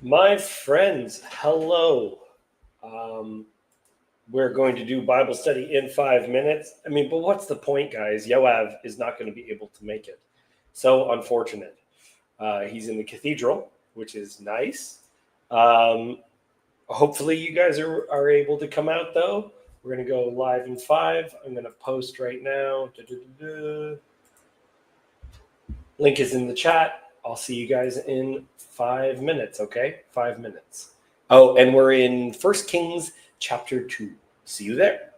My friends, hello. Um, we're going to do Bible study in 5 minutes. But what's the point, guys? Joab is not going to be able to make it. So unfortunate. He's in the cathedral, which is nice. Um, hopefully, you guys are able to come out, though. We're going to go live in 5. I'm going to post right now. Da-da-da-da. Link is in the chat. I'll see you guys in 5 minutes, okay? 5 minutes. Oh, and we're in First Kings chapter 2. See you there.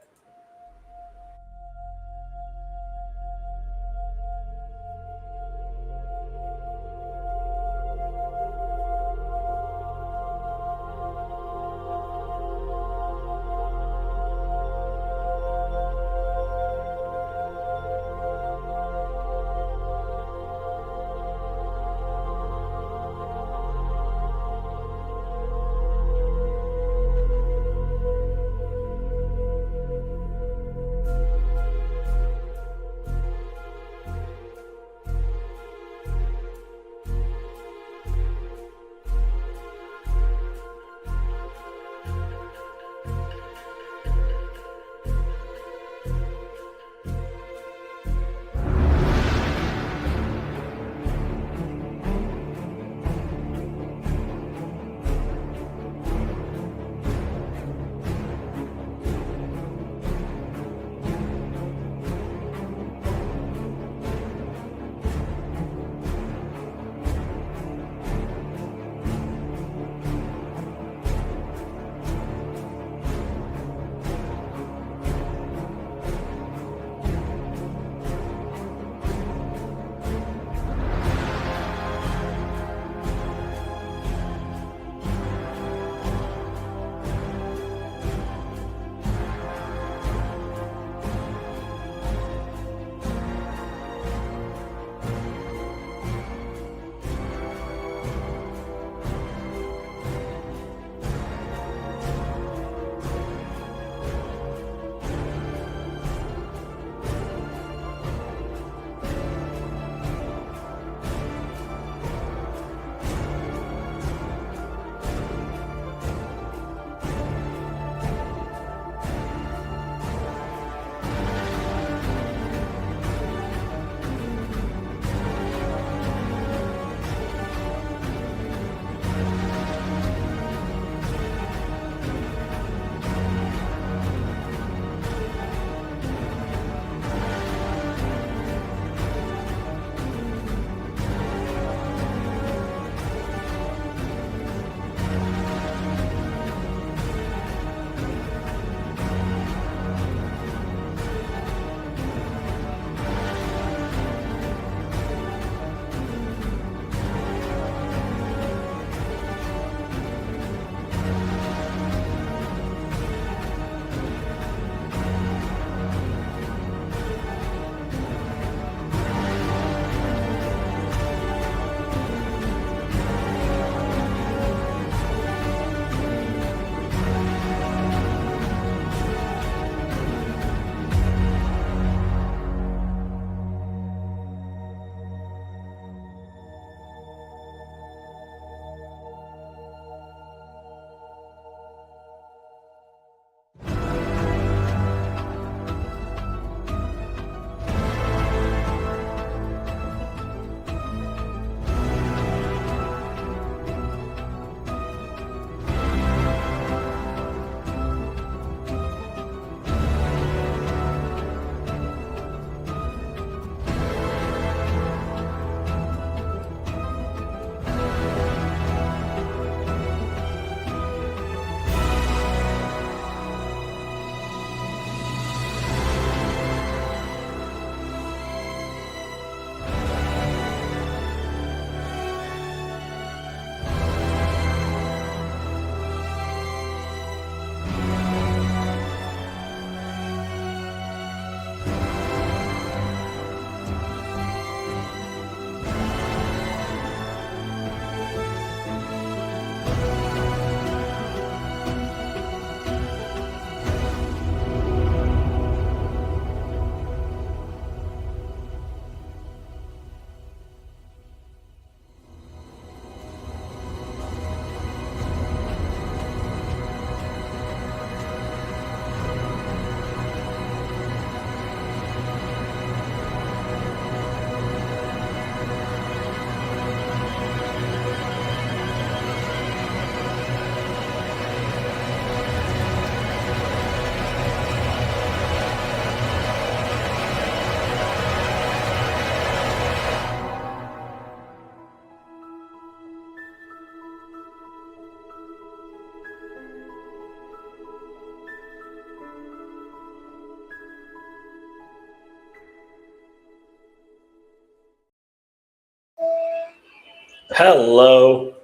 Hello.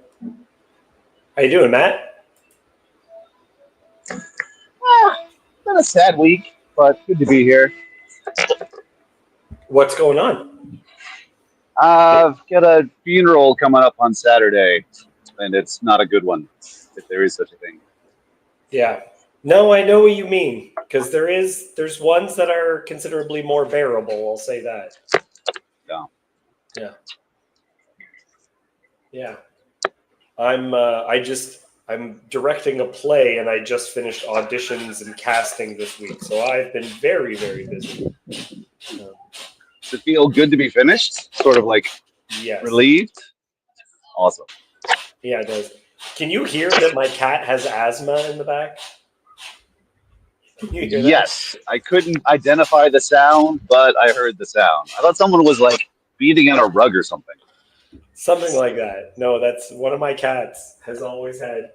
How you doing, Matt? Been a sad week, but good to be here. What's going on? I've got a funeral coming up on Saturday, and it's not a good one, if there is such a thing. Yeah. No, I know what you mean. Because there's ones that are considerably more bearable, I'll say that. Yeah. Yeah. Yeah. I'm directing a play and I just finished auditions and casting this week. So I've been very, very busy. Does it feel good to be finished? Sort of like Yes. relieved? Awesome. Yeah, it does. Can you hear that my cat has asthma in the back? Can you hear that? Yes, I couldn't identify the sound, but I heard the sound. I thought someone was like beating on a rug or something. Something like that. No, that's one of my cats has allergies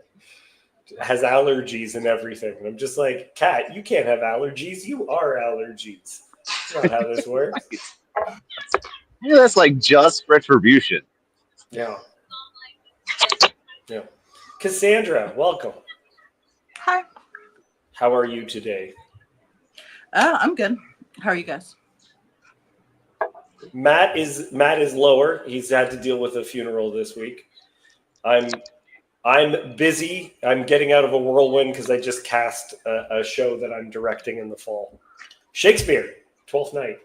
and everything. And I'm just like, cat, you can't have allergies. You are allergies. That's not how this works. Yeah, that's like just retribution. Yeah. Yeah. Cassandra, welcome. Hi. How are you today? I'm good. How are you guys? Matt is lower. He's had to deal with a funeral this week. I'm busy. I'm getting out of a whirlwind because I just cast a show that I'm directing in the fall. Shakespeare, Twelfth Night.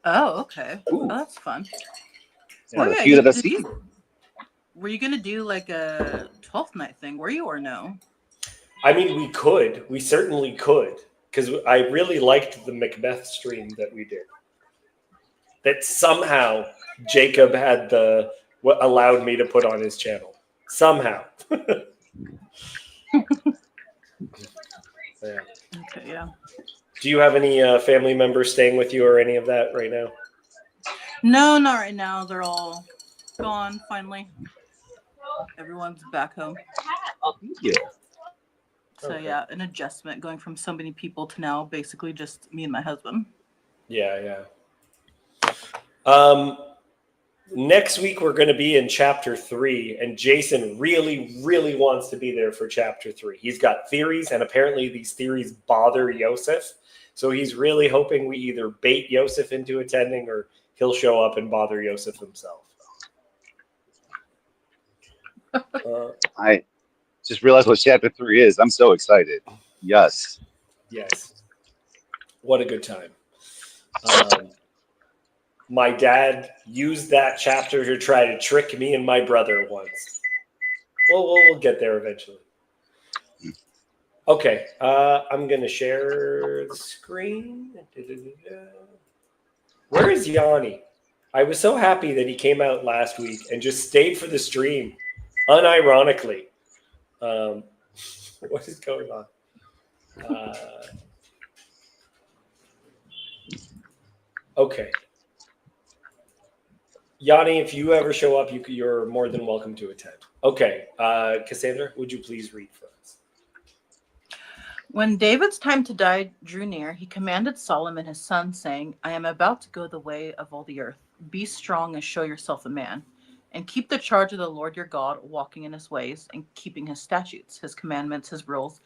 Oh, okay. Ooh. Oh, that's fun. It's one of the yeah, few that I've seen. Were you gonna do like a 12th night thing? Were you or no? I mean, we could. We certainly could. Because I really liked the Macbeth stream that we did. That somehow Jacob had what allowed me to put on his channel. Somehow. Yeah. Okay, yeah. Do you have any family members staying with you or any of that right now? No, not right now. They're all gone finally. Everyone's back home. Oh, thank you. So Okay. yeah, an adjustment going from so many people to now basically just me and my husband. Yeah. Next week we're going to be in chapter 3, and Jason really, really wants to be there for chapter 3. He's got theories, and apparently these theories bother Yosef. So he's really hoping we either bait Yosef into attending or he'll show up and bother Yosef himself. I just realized what chapter 3 is. I'm so excited. Yes. Yes. What a good time. My dad used that chapter to try to trick me and my brother once. We'll get there eventually. Okay, I'm going to share the screen. Where is Yanni? I was so happy that he came out last week and just stayed for the stream, unironically. What is going on? Okay. Yanni, if you ever show up, you're more than welcome to attend. Okay. Cassandra, would you please read for us? When David's time to die drew near, he commanded Solomon his son, saying, I am about to go the way of all the earth. Be strong and show yourself a man, and keep the charge of the Lord your God, walking in his ways, and keeping his statutes, his commandments, his rules,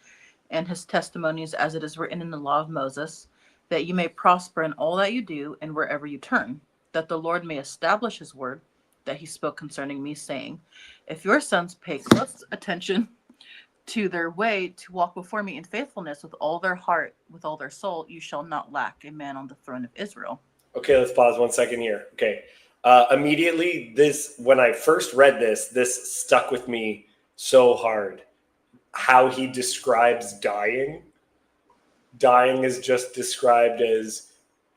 and his testimonies, as it is written in the law of Moses, that you may prosper in all that you do and wherever you turn, that the Lord may establish his word that he spoke concerning me, saying, if your sons pay close attention to their way to walk before me in faithfulness with all their heart, with all their soul, you shall not lack a man on the throne of Israel. Okay, let's pause 1 second here. Okay. Immediately, when I first read this stuck with me so hard. How he describes dying. Dying is just described as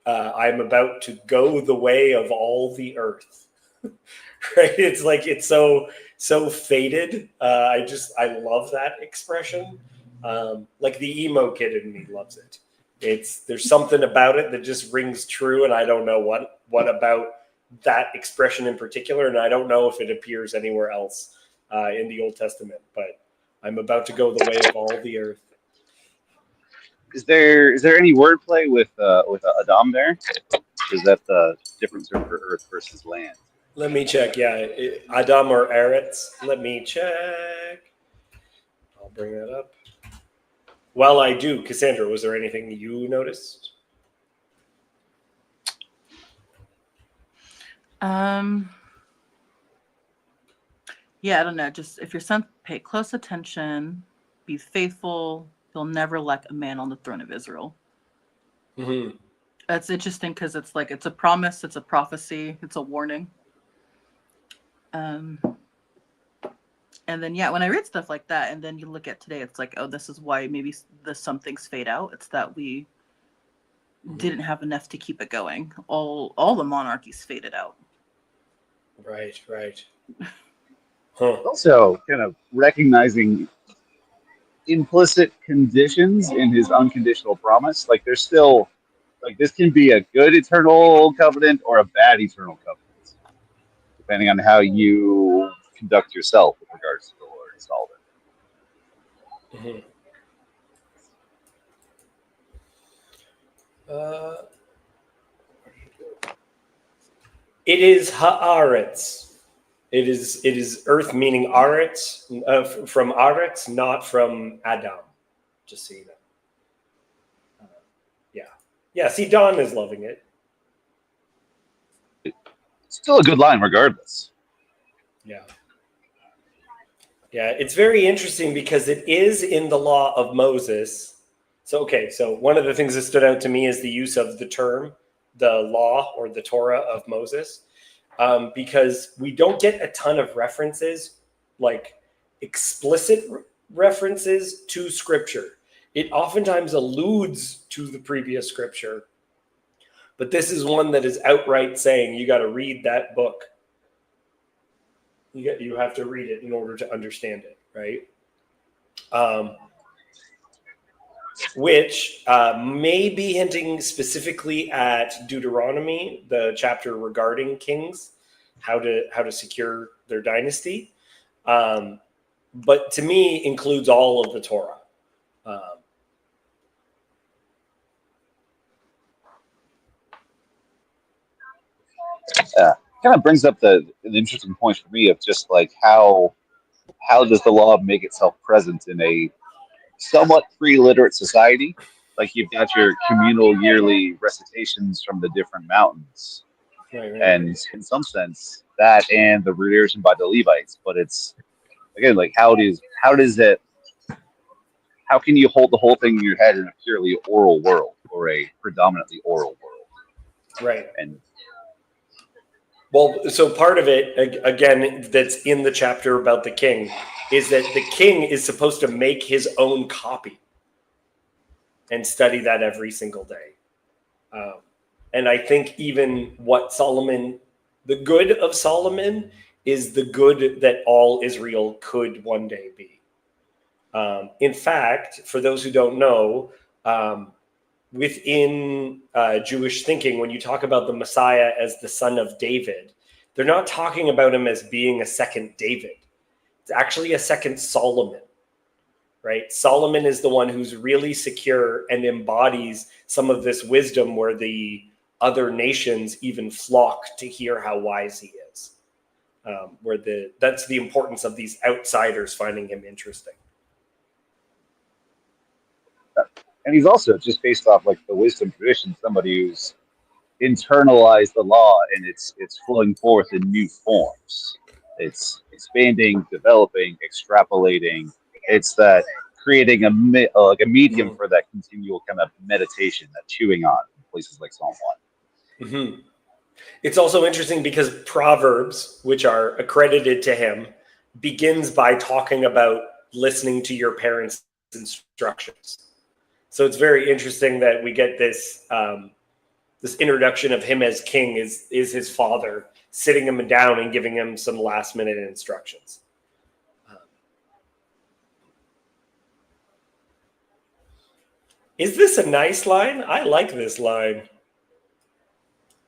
I'm about to go the way of all the earth. Right? It's like it's so faded. I love that expression. Like the emo kid in me loves it. There's something about it that just rings true, and I don't know what about that expression in particular, and I don't know if it appears anywhere else in the Old Testament. But I'm about to go the way of all the earth. Is there any wordplay with Adam there? Is that the difference for earth versus land? Let me check. Yeah, Adam or Eretz. Let me check. I'll bring that up. While I do, Cassandra, was there anything you noticed? Yeah, I don't know. Just if your son, pay close attention, be faithful. He'll never lack a man on the throne of Israel. Mm-hmm. That's interesting because it's like it's a promise, it's a prophecy, it's a warning. And then yeah, when I read stuff like that, and then you look at today, it's like, oh, this is why maybe some things fade out. It's that we didn't have enough to keep it going. All the monarchies faded out. Right, right. Huh. Also, kind of recognizing implicit conditions in his unconditional promise. Like there's still like this can be a good eternal covenant or a bad eternal covenant, depending on how you conduct yourself with regards to the Lord and Solomon. Mm-hmm. It is haaretz. It is earth, meaning aretz, from aretz, not from Adam. Just so you know. Yeah, yeah. See, Don is loving it. Still a good line, regardless. Yeah. Yeah, it's very interesting because it is in the law of Moses. So, okay, so one of the things that stood out to me is the use of the term, the law or the Torah of Moses, because we don't get a ton of references, like explicit references to scripture. It oftentimes alludes to the previous scripture, but this is one that is outright saying you got to read that book. You have to read it in order to understand it, right? Which may be hinting specifically at Deuteronomy, the chapter regarding kings, how to secure their dynasty. But to me, includes all of the Torah. Kind of brings up an interesting point for me of just like how does the law make itself present in a somewhat pre-literate society? Like you've got your communal yearly recitations from the different mountains, Right, right. and in some sense that and the rendition by the Levites. But it's again like how can you hold the whole thing in your head in a purely oral world or a predominantly oral world? Right. And well, so part of it, again, that's in the chapter about the king, is that the king is supposed to make his own copy and study that every single day. And I think even what Solomon, the good of Solomon, is the good that all Israel could one day be. In fact, for those who don't know, within Jewish thinking, when you talk about the Messiah as the son of David, they're not talking about him as being a second David. It's actually a second Solomon, right? Solomon is the one who's really secure and embodies some of this wisdom where the other nations even flock to hear how wise he is. That's the importance of these outsiders finding him interesting. and he's also just based off like the wisdom tradition, somebody who's internalized the law and it's flowing forth in new forms. It's expanding, developing, extrapolating. It's that creating like a medium for that continual kind of meditation, that chewing on in places like Psalm 1. Mm-hmm. It's also interesting because Proverbs, which are accredited to him, begins by talking about listening to your parents' instructions. So it's very interesting that we get this this introduction of him as king is his father sitting him down and giving him some last minute instructions. Is this a nice line? I like this line.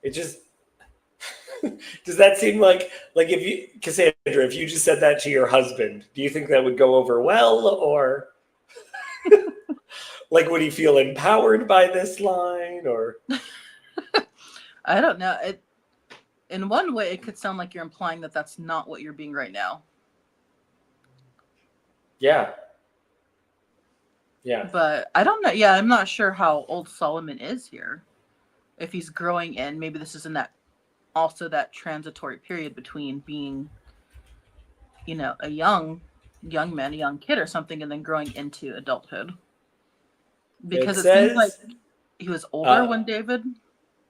It just does that seem like if you, Cassandra, if you just said that to your husband, do you think that would go over well, or like would he feel empowered by this line, or I don't know. In one way, it could sound like you're implying that that's not what you're being right now. Yeah. Yeah. But I don't know. Yeah, I'm not sure how old Solomon is here. If he's growing in, maybe this is in that also that transitory period between being, a young man, a young kid or something, and then growing into adulthood. It Because it seems like says, he was older when David.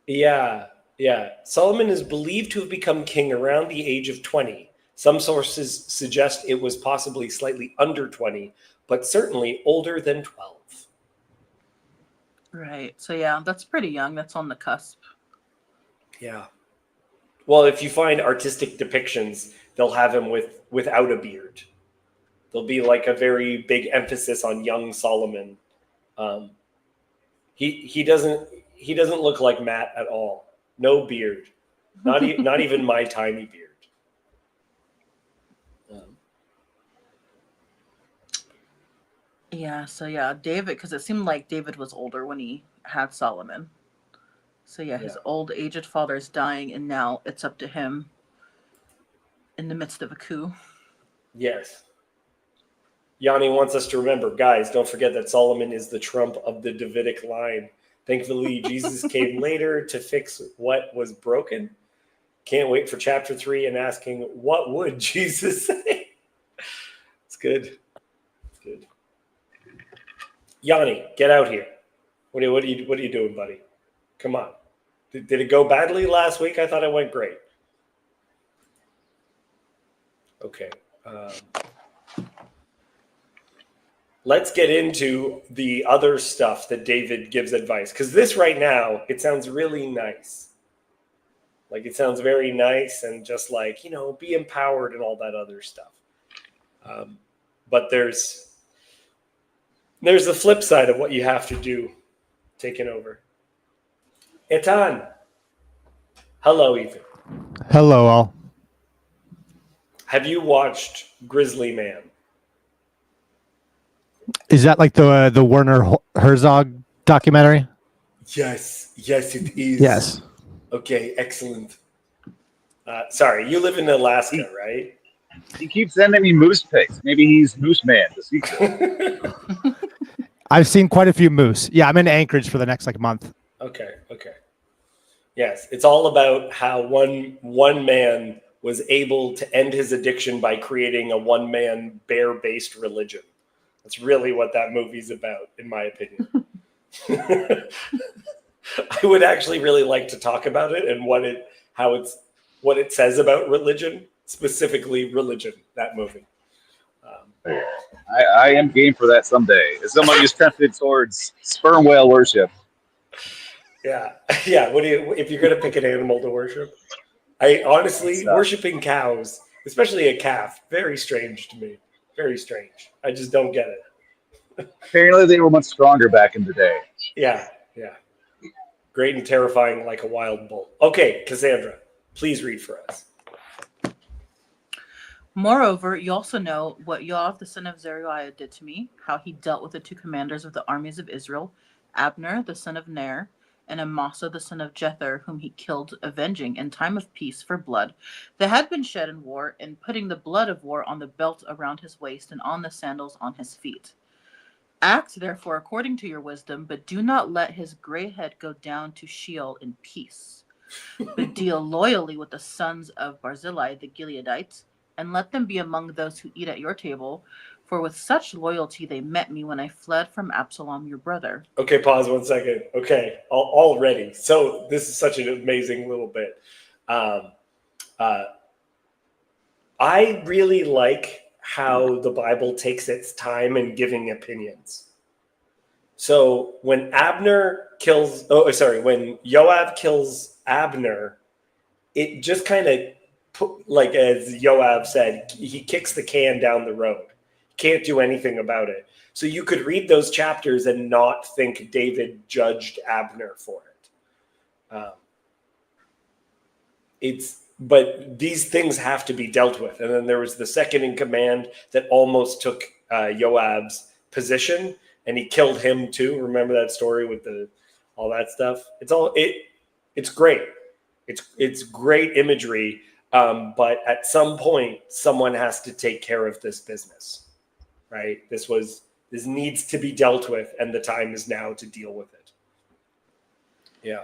yeah, yeah. Solomon is believed to have become king around the age of 20. Some sources suggest it was possibly slightly under 20, but certainly older than 12. Right. So yeah, that's pretty young. That's on the cusp. Yeah. Well, if you find artistic depictions, they'll have him without a beard. There'll be like a very big emphasis on young Solomon. Um, he doesn't look like Matt at all. No beard, not even my tiny beard. Yeah. So yeah, David, because it seemed like David was older when he had Solomon. So yeah, his old aged father is dying, and now it's up to him in the midst of a coup. Yes. Yanni wants us to remember, guys, don't forget that Solomon is the Trump of the Davidic line. Thankfully, Jesus came later to fix what was broken. Can't wait for chapter 3 and asking, what would Jesus say? It's good. It's good. Yanni, get out here. What are you doing, buddy? Come on. Did it go badly last week? I thought it went great. Okay. Let's get into the other stuff that David gives advice. Because this right now, it sounds really nice. Like it sounds very nice and just like, be empowered and all that other stuff. But there's the flip side of what you have to do taking over. Etan. Hello, Ethan. Hello, all. Have you watched Grizzly Man? Is that like the Werner Herzog documentary? Yes, it is. Yes. Okay, excellent. Sorry, you live in Alaska, right? He keeps sending me moose pics. Maybe he's Moose Man, the sequel. I've seen quite a few moose. Yeah, I'm in Anchorage for the next month. Okay. Yes, it's all about how one man was able to end his addiction by creating a one-man bear-based religion. That's really what that movie's about, in my opinion. I would actually really like to talk about it and what it says about religion, specifically religion, that movie. I am game for that someday. As somebody who's tempted towards sperm whale worship. Yeah. If you're going to pick an animal to worship? I honestly, worshiping cows, especially a calf, very strange to me. Very strange. I just don't get it. Apparently they were much stronger back in the day. Yeah. Great and terrifying like a wild bull. Okay, Cassandra, please read for us. Moreover, you also know what Joab the son of Zeruiah did to me, how he dealt with the 2 commanders of the armies of Israel, Abner the son of Ner, and Amasa the son of Jether, whom he killed, avenging in time of peace for blood that had been shed in war, and putting the blood of war on the belt around his waist and on the sandals on his feet. Act, therefore, according to your wisdom, but do not let his gray head go down to Sheol in peace. But deal loyally with the sons of Barzillai the Gileadites, and let them be among those who eat at your table, for with such loyalty they met me when I fled from Absalom your brother. Okay, pause 1 second. Okay, already. So this is such an amazing little bit. I really like how the Bible takes its time in giving opinions. So when when Joab kills Abner, it just kind of, like as Joab said, he kicks the can down the road. Can't do anything about it. So you could read those chapters and not think David judged Abner for it. But these things have to be dealt with. And then there was the second in command that almost took Joab's position, and he killed him too. Remember that story with all that stuff? It's great. It's great imagery, but at some point, someone has to take care of this business, right? This needs to be dealt with, and the time is now to deal with it. Yeah.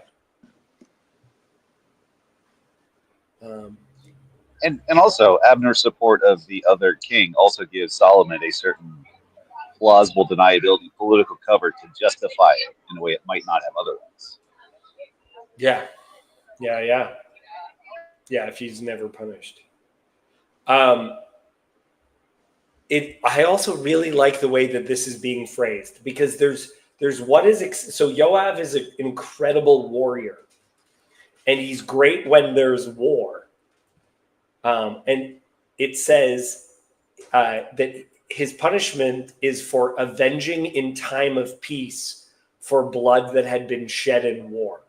And also Abner's support of the other king also gives Solomon a certain plausible deniability, political cover to justify it in a way it might not have otherwise. Yeah. If he's never punished. I also really like the way that this is being phrased, because there's what is so Joab is an incredible warrior, and he's great when there's war. And it says that his punishment is for avenging in time of peace for blood that had been shed in war.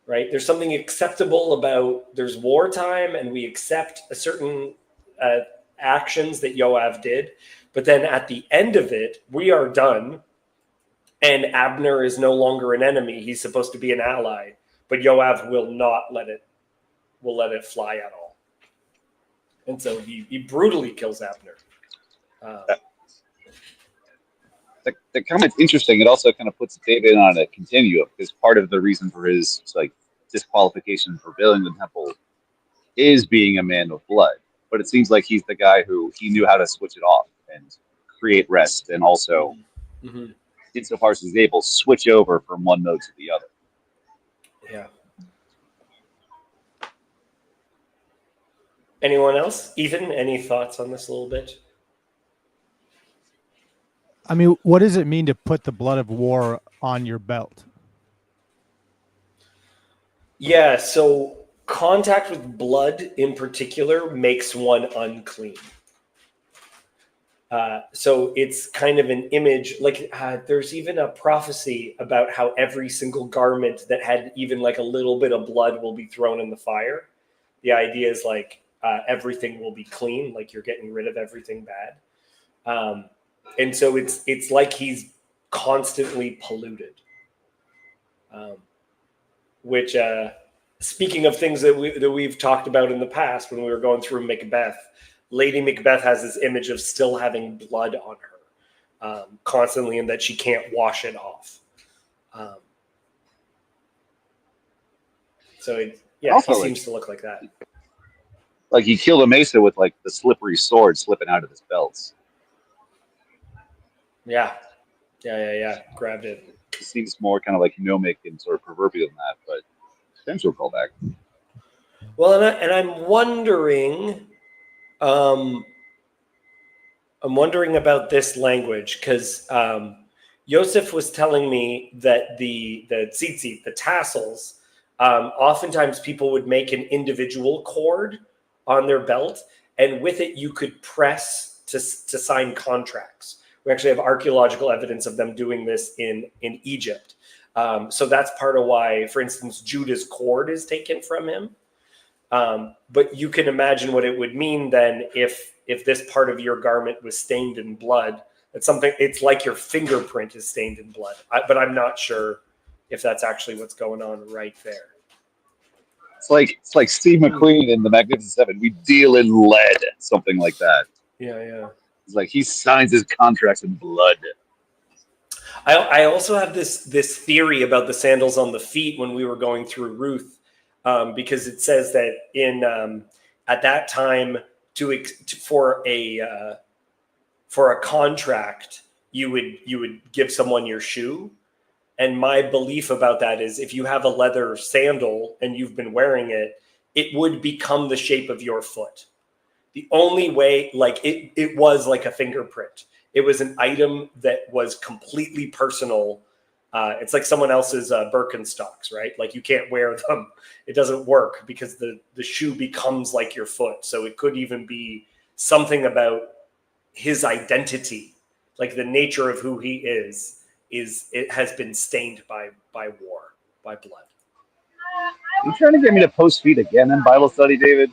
Right? There's something acceptable about there's wartime, and we accept a certain actions that Joab did. But then at the end of it, we are done, and Abner is no longer an enemy. He's supposed to be an ally, but Joab will not let it fly at all. And so he brutally kills Abner. The comment's interesting. It also kind of puts David on a continuum, because part of the reason for his disqualification for building the temple is being a man of blood. But it seems like he's the guy who he knew how to switch it off and create rest, and also, insofar as he's able, switch over from one mode to the other. Yeah. Anyone else? Ethan, any thoughts on this a little bit? I mean, what does it mean to put the blood of war on your belt? Yeah, so contact with blood in particular makes one unclean. So it's kind of an image, like there's even a prophecy about how every single garment that had even like a little bit of blood will be thrown in the fire. The idea is like everything will be clean, like you're getting rid of everything bad. And so it's like he's constantly polluted. Which, speaking of things that we've talked about in the past when we were going through Macbeth, Lady Macbeth has this image of still having blood on her constantly, and that she can't wash it off. So he seems to look like that. Like he killed a Mesa with like the slippery sword slipping out of his belts. Yeah. Grabbed it. It seems more kind of like gnomic and sort of proverbial than that, but potential callback. Well, and I'm wondering, about this language, because Yosef was telling me that the tzitzit, the tassels, oftentimes people would make an individual cord on their belt, and with it you could press to sign contracts. We actually have archaeological evidence of them doing this in Egypt. So that's part of why, for instance, Judah's cord is taken from him. But you can imagine what it would mean then if this part of your garment was stained in blood. It's like your fingerprint is stained in blood. But I'm not sure if that's actually what's going on right there. It's like Steve McQueen in The Magnificent Seven. We deal in lead, something like that. Yeah. It's like he signs his contracts in blood. I also have this theory about the sandals on the feet when we were going through Ruth, because it says that in at that time for a contract you would give someone your shoe, and my belief about that is if you have a leather sandal and you've been wearing it, it would become the shape of your foot. The only way, like it was like a fingerprint. It was an item that was completely personal. It's like someone else's Birkenstocks, right? Like you can't wear them. It doesn't work because the shoe becomes like your foot. So it could even be something about his identity, like the nature of who he is it has been stained by war, by blood. Are you trying to get me to post feet again in Bible study, David?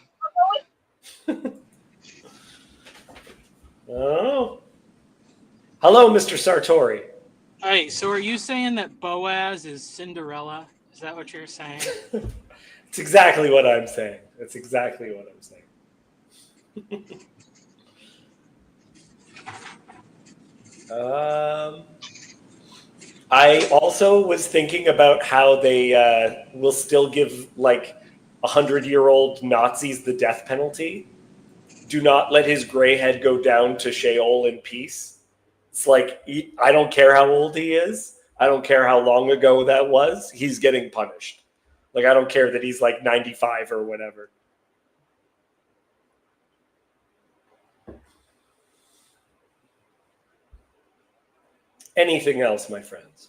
Oh. Hello, Mr. Sartori. Hey, so are you saying that Boaz is Cinderella? Is that what you're saying? It's exactly what I'm saying. That's exactly what I'm saying. I also was thinking about how they will still give like 100-year-old Nazis the death penalty. Do not let his gray head go down to Sheol in peace. It's like, I don't care how old he is. I don't care how long ago that was. He's getting punished. Like, I don't care that he's like 95 or whatever. Anything else, my friends?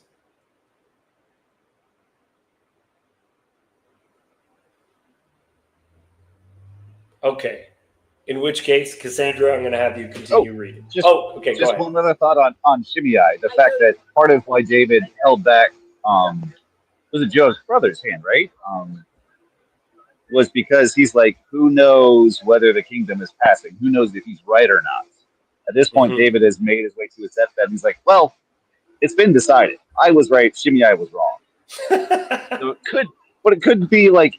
Okay. In which case, Cassandra, I'm going to have you continue reading. Okay, go ahead. One other thought on Shimei. The fact that part of why David held back was it Joab's brother's hand, right? Was because he's like, who knows whether the kingdom is passing? Who knows if he's right or not? At this point, David has made his way to his deathbed. And he's like, well, it's been decided. I was right. Shimei was wrong. So it could be like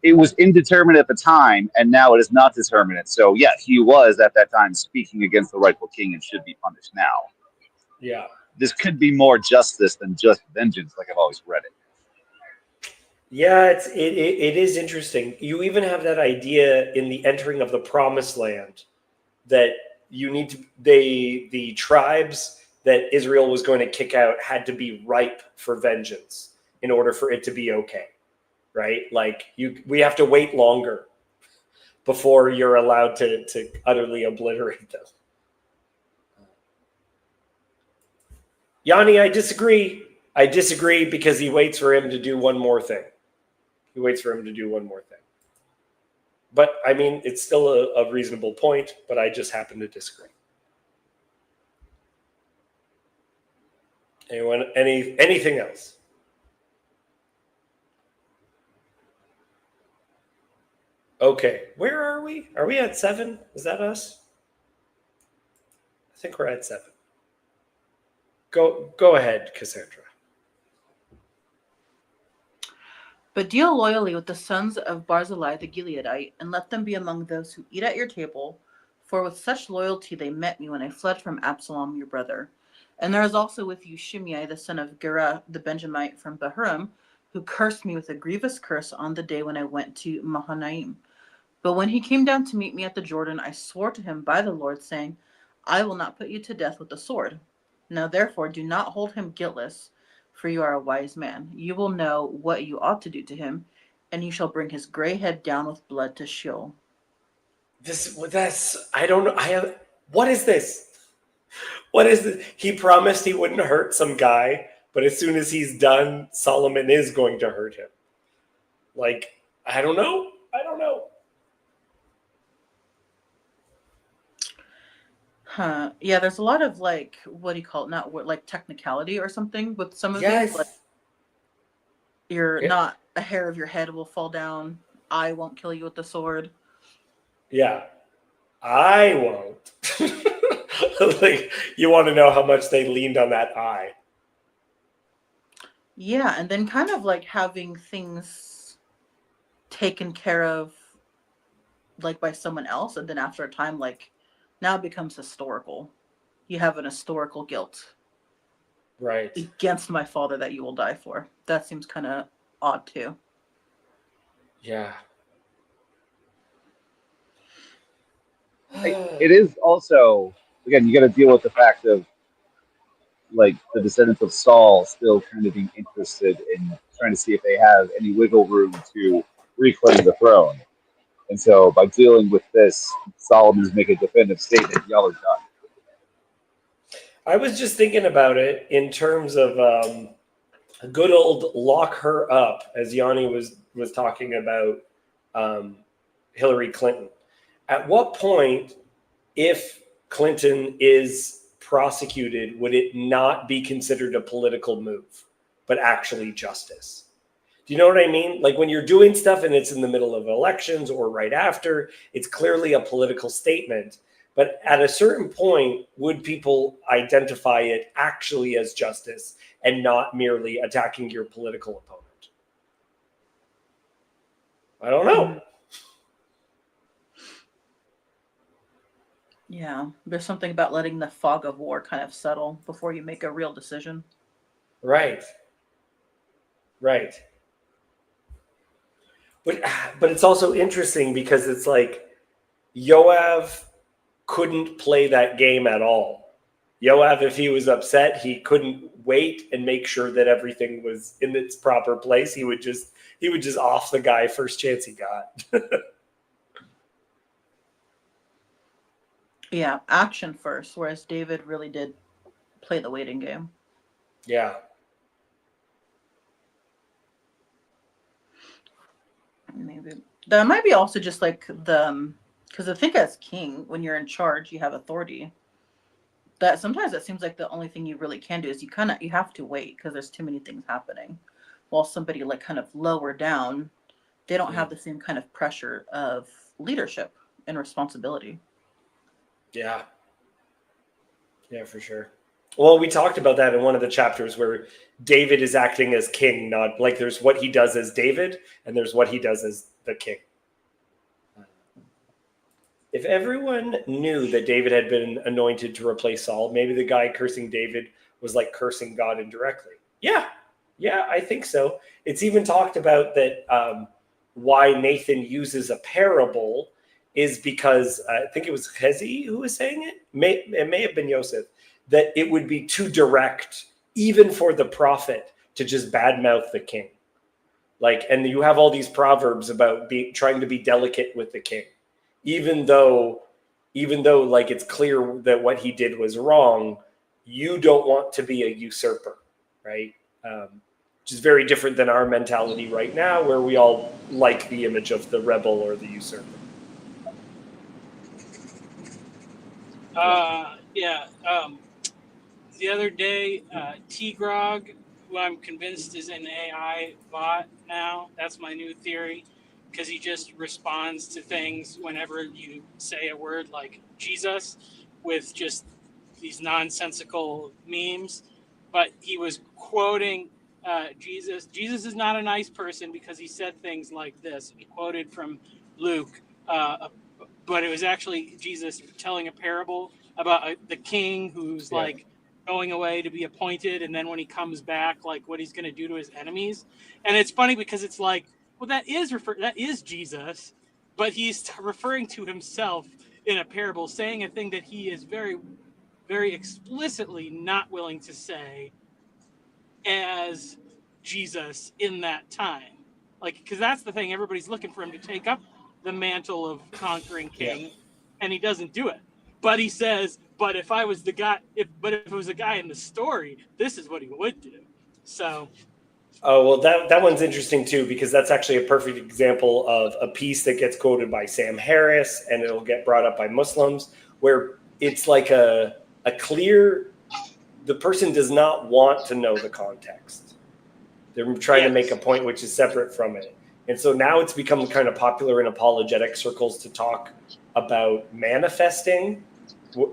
it was indeterminate at the time, and now it is not determinate. So, yeah, he was at that time speaking against the rightful king and should be punished now. Yeah. This could be more justice than just vengeance, like I've always read it. Yeah, it is interesting. You even have that idea in the entering of the promised land that you need to the tribes that Israel was going to kick out had to be ripe for vengeance in order for it to be okay. Right? Like we have to wait longer before you're allowed to utterly obliterate them. Yanni, I disagree. I disagree because he waits for him to do one more thing. But I mean, it's still a reasonable point, but I just happen to disagree. Anyone, anything else? Okay, where are we? Are we at 7? Is that us? I think we're at 7. Go ahead, Cassandra. But deal loyally with the sons of Barzillai the Gileadite, and let them be among those who eat at your table, for with such loyalty they met me when I fled from Absalom your brother. And there is also with you Shimei the son of Gera the Benjamite from Bahurim, who cursed me with a grievous curse on the day when I went to Mahanaim. But when he came down to meet me at the Jordan, I swore to him by the Lord, saying, I will not put you to death with the sword. Now therefore do not hold him guiltless, for you are a wise man. You will know what you ought to do to him, and you shall bring his gray head down with blood to Sheol. I don't know. What is this? What is this? He promised he wouldn't hurt some guy, but as soon as he's done, Solomon is going to hurt him. Like, I don't know. Huh. Yeah, there's a lot of like, what do you call it? Not like technicality or something with some of Yes. these. Like, you're not a hair of your head will fall down. I won't kill you with the sword. Yeah, I won't. Like, you want to know how much they leaned on that I. Yeah, and then kind of like having things taken care of like by someone else, and then after a time, like now it becomes historical. You have an historical guilt. Right. Against my father that you will die for. That seems kind of odd too. Yeah. It is also, again, you got to deal with the fact of like the descendants of Saul still kind of being interested in trying to see if they have any wiggle room to reclaim the throne. And so by dealing with this, Solomon's making a definitive statement, y'all are done. I was just thinking about it in terms of a good old lock her up, as Yanni was talking about Hillary Clinton. At what point, if Clinton is prosecuted, would it not be considered a political move, but actually justice? Do you know what I mean? Like when you're doing stuff and it's in the middle of elections or right after, it's clearly a political statement. But at a certain point, would people identify it actually as justice and not merely attacking your political opponent? I don't know. Yeah, there's something about letting the fog of war kind of settle before you make a real decision. Right. Right. But it's also interesting because it's like Joab couldn't play that game at all. Joab, if he was upset, he couldn't wait and make sure that everything was in its proper place. He would just off the guy first chance he got. Yeah, action first, whereas David really did play the waiting game. Yeah. Maybe that might be also just like the because I think as king, when you're in charge, you have authority. That sometimes it seems like the only thing you really can do is you have to wait because there's too many things happening. While somebody like kind of lower down, they don't have the same kind of pressure of leadership and responsibility. Yeah. Yeah, for sure. Well, we talked about that in one of the chapters where David is acting as king, not like there's what he does as David and there's what he does as the king. If everyone knew that David had been anointed to replace Saul, maybe the guy cursing David was like cursing God indirectly. Yeah, I think so. It's even talked about that why Nathan uses a parable is because I think it was Hezi who was saying it. It may have been Yosef, that it would be too direct, even for the prophet, to just badmouth the king. Like, and you have all these proverbs about trying to be delicate with the king, even though like it's clear that what he did was wrong. You don't want to be a usurper, right? Which is very different than our mentality right now, where we all like the image of the rebel or the usurper. Yeah. The other day, T-Grog, who I'm convinced is an AI bot now, that's my new theory, because he just responds to things whenever you say a word like Jesus with just these nonsensical memes. But he was quoting Jesus. Jesus is not a nice person because he said things like this. He quoted from Luke, but it was actually Jesus telling a parable about the king who's like going away to be appointed, and then when he comes back, like what he's going to do to his enemies. And it's funny because it's like, well, that is Jesus, but he's referring to himself in a parable, saying a thing that he is very, very explicitly not willing to say as Jesus in that time. Like, because that's the thing, everybody's looking for him to take up the mantle of conquering king, and he doesn't do it. But he says, but if I was the guy, if it was a guy in the story, this is what he would do. So. Oh, well, that one's interesting too, because that's actually a perfect example of a piece that gets quoted by Sam Harris and it'll get brought up by Muslims, where it's like a clear, the person does not want to know the context. They're trying to make a point which is separate from it. And so now it's become kind of popular in apologetic circles to talk about manifesting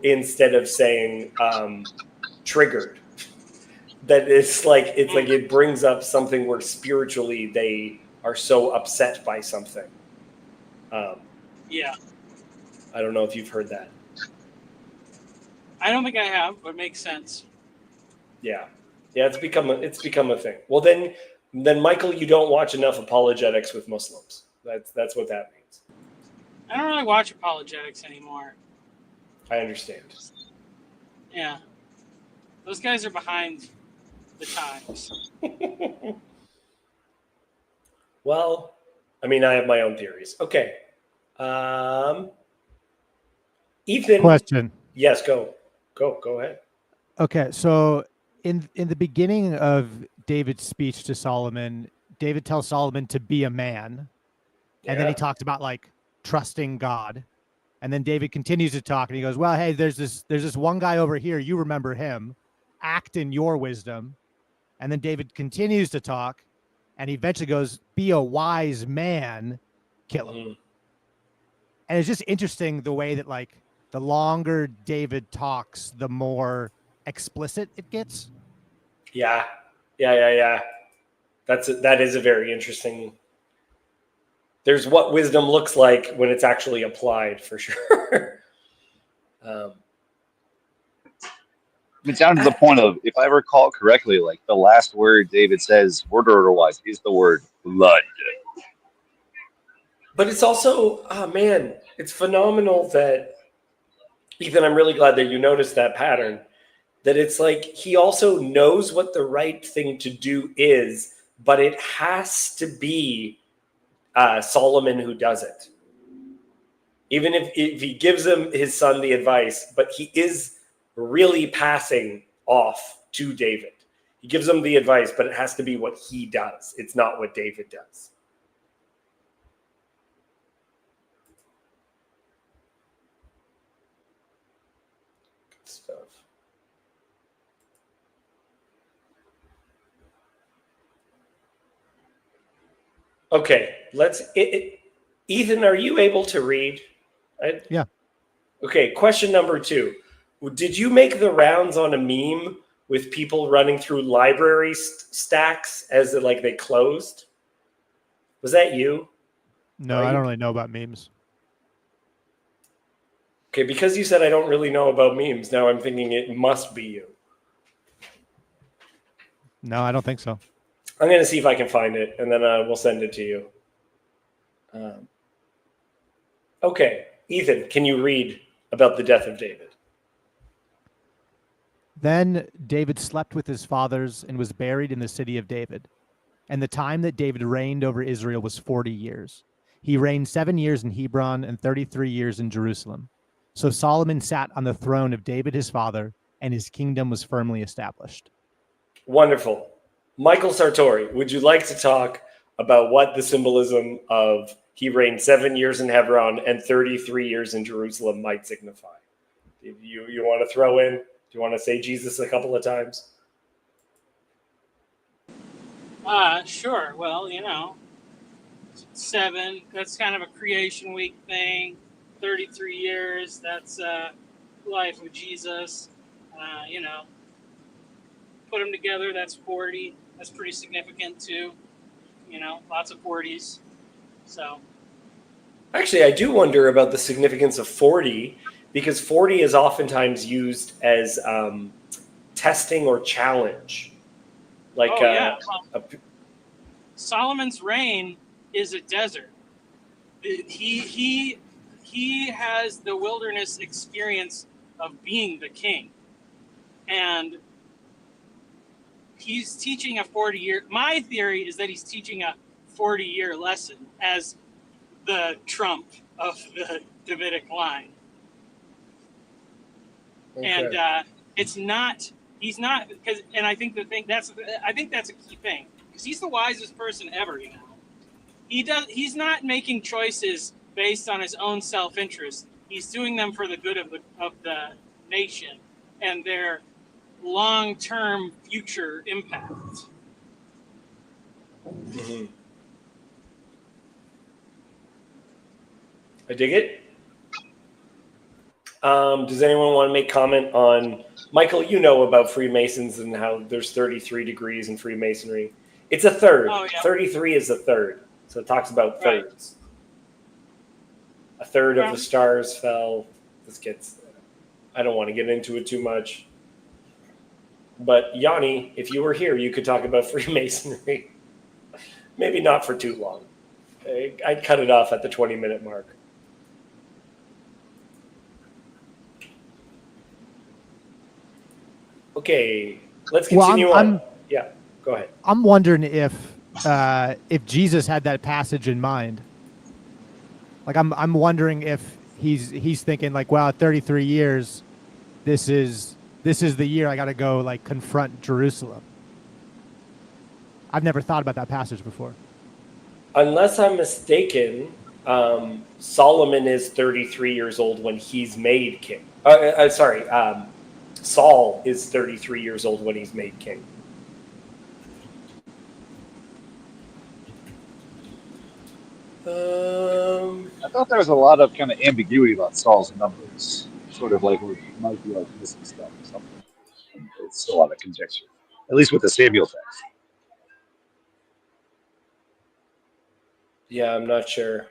instead of saying triggered. That it's like it brings up something where spiritually they are so upset by something. I don't know if you've heard that. I don't think I have, but it makes sense. Yeah, it's become a thing. Well, then Michael, you don't watch enough apologetics with Muslims. That's what that means. I don't really watch apologetics anymore. I understand. Yeah, those guys are behind the times. Well, I mean, I have my own theories. Okay. Ethan. Question. Yes, go ahead. Okay, so in the beginning of David's speech to Solomon, David tells Solomon to be a man, and then he talks about like trusting God, and then David continues to talk, and he goes, "Well, hey, there's this one guy over here. You remember him? Act in your wisdom." And then David continues to talk, and he eventually goes, "Be a wise man, kill him." Mm-hmm. And it's just interesting the way that like the longer David talks, the more explicit it gets. Yeah. That is a very interesting. there's what wisdom looks like when it's actually applied, for sure. It's down to the point of, if I recall correctly, like the last word David says, word order wise, is the word blood. But it's also, oh man, it's phenomenal that, Ethan, I'm really glad that you noticed that pattern. That it's like he also knows what the right thing to do is, but it has to be Solomon who does it. Even if he gives him his son the advice, but he is really passing off to David. He gives him the advice, but it has to be what he does. It's not what David does. Good stuff. Okay, Ethan, are you able to read? Yeah. Okay, question number 2. Did you make the rounds on a meme with people running through library stacks as like they closed? Was that you? No, I don't really know about memes. Okay, because you said I don't really know about memes, now I'm thinking it must be you. No, I don't think so. I'm going to see if I can find it, and then we'll send it to you. Okay, Ethan, can you read about the death of David? Then David slept with his fathers and was buried in the city of David. And the time that David reigned over Israel was 40 years. He reigned 7 years in Hebron and 33 years in Jerusalem. So Solomon sat on the throne of David his father, and his kingdom was firmly established. Wonderful. Michael Sartori, would you like to talk about what the symbolism of he reigned 7 years in Hebron and 33 years in Jerusalem might signify? You want to throw in? Do you want to say Jesus a couple of times? Sure. Well, 7, that's kind of a creation week thing. 33 years, that's life of Jesus. Put them together, that's 40. That's pretty significant too. Lots of 40s. So. Actually, I do wonder about the significance of 40, because 40 is oftentimes used as testing or challenge. Like, Solomon's reign is a desert. He has the wilderness experience of being the king, and he's teaching a 40-year. My theory is that he's teaching a 40-year lesson as the Trump of the Davidic line. Okay. And it's not. He's not, because, and I think that's a key thing, because he's the wisest person ever. He's not making choices based on his own self-interest. He's doing them for the good of the nation and their long-term future impact. Mm-hmm. I dig it. Does anyone want to make comment on, Michael, you know about Freemasons and how there's 33 degrees in Freemasonry. It's a third. Oh, yeah. 33 is a third. So it talks about thirds. Right. A third of the stars fell. This gets, I don't want to get into it too much. But Yanni, if you were here, you could talk about Freemasonry. Maybe not for too long. I'd cut it off at the 20-minute mark. Okay, let's continue on. Yeah, go ahead. I'm wondering if Jesus had that passage in mind. Like, I'm wondering if he's thinking like, wow, 33 years, this is the year I got to go like confront Jerusalem. I've never thought about that passage before. Unless I'm mistaken, Solomon is 33 years old when he's made king. Saul is 33 years old when he's made king. I thought there was a lot of kind of ambiguity about Saul's numbers, sort of like we might be like missing stuff or something. It's a lot of conjecture, at least with the Samuel text. Yeah, I'm not sure.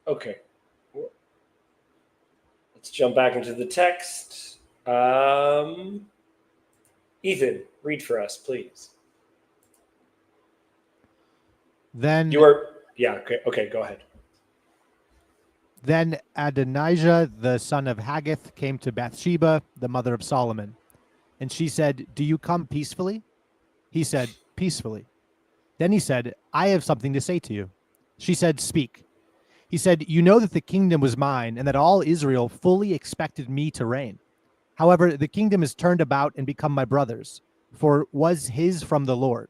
Okay. Let's jump back into the text. Ethan, read for us, please. Then Okay, go ahead. Then Adonijah, the son of Haggith, came to Bathsheba, the mother of Solomon. And she said, "Do you come peacefully?" He said, "Peacefully." Then he said, "I have something to say to you." She said, "Speak." He said, "You know that the kingdom was mine and that all Israel fully expected me to reign. However, the kingdom has turned about and become my brother's, for it was his from the Lord.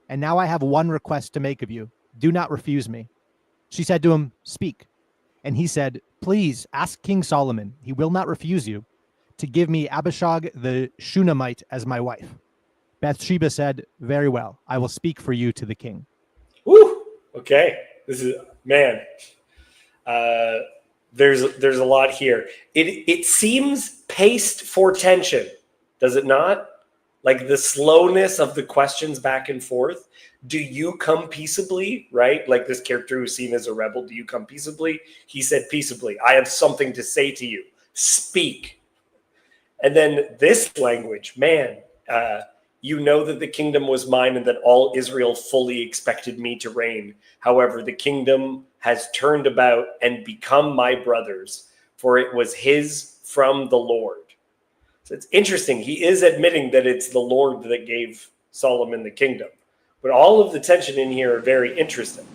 And now I have one request to make of you. Do not refuse me." She said to him, "Speak." And he said, "Please ask King Solomon, he will not refuse you, to give me Abishag the Shunammite as my wife." Bathsheba said, "Very well, I will speak for you to the king." Woo! Okay, this is man. There's a lot here. It seems paced for tension, does it not? Like the slowness of the questions back and forth. Do you come peaceably? Right? Like this character who's seen as a rebel. Do you come peaceably? He said peaceably. I have something to say to you. Speak. And then this language, man. You know that the kingdom was mine and that all Israel fully expected me to reign. However, the kingdom has turned about and become my brother's, for it was his from the Lord. So it's interesting. He is admitting that it's the Lord that gave Solomon the kingdom. But all of the tension in here are very interesting.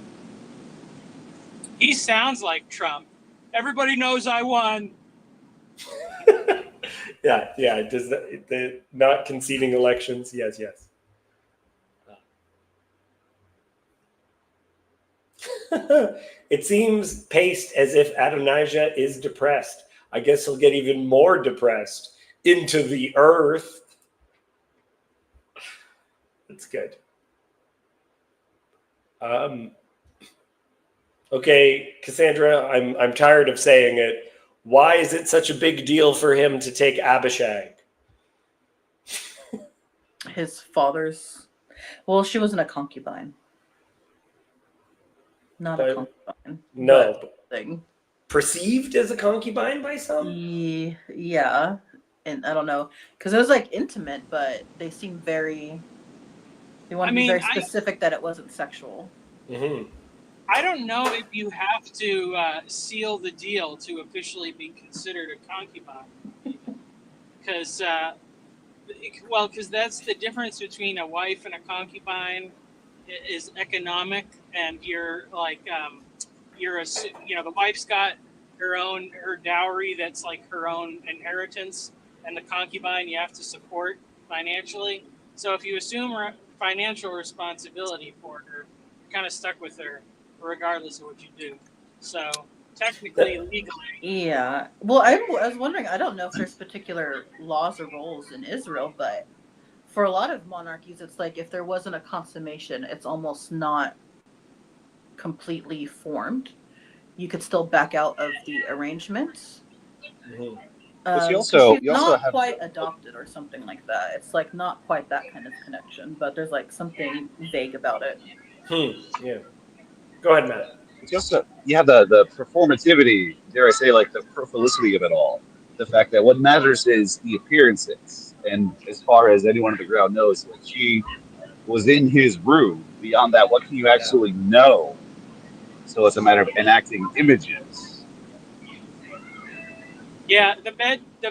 He sounds like Trump. Everybody knows I won. Yeah. Does the not conceding elections? Yes. It seems paced as if Adonijah is depressed. I guess he'll get even more depressed into the earth. That's good. Okay, Cassandra, I'm tired of saying it. Why is it such a big deal for him to take Abishag? His father's. Well, she wasn't a concubine. Not a concubine. No. Thing. Perceived as a concubine by some? Yeah. And I don't know. Because it was like intimate, but they seem very. They want to be very specific that it wasn't sexual. Mm-hmm. I don't know if you have to seal the deal to officially be considered a concubine. Because, because that's the difference between a wife and a concubine is economic, and you're like, the wife's got her dowry that's like her own inheritance, and the concubine you have to support financially. So if you assume financial responsibility for her, you're kind of stuck with her regardless of what you do. So technically, legally. Yeah. Well, I was wondering, I don't know if there's particular laws or rules in Israel, but for a lot of monarchies, it's like if there wasn't a consummation, it's almost not completely formed. You could still back out of the arrangement. Mm-hmm. She's not quite adopted or something like that. It's like not quite that kind of connection, but there's like something vague about it. Yeah. Go ahead, Matt. It's also, you have the performativity, dare I say, like the prolificity of it all. The fact that what matters is the appearances. And as far as anyone on the ground knows, like she was in his room. Beyond that, what can you actually know? So it's a matter of enacting images. Yeah, the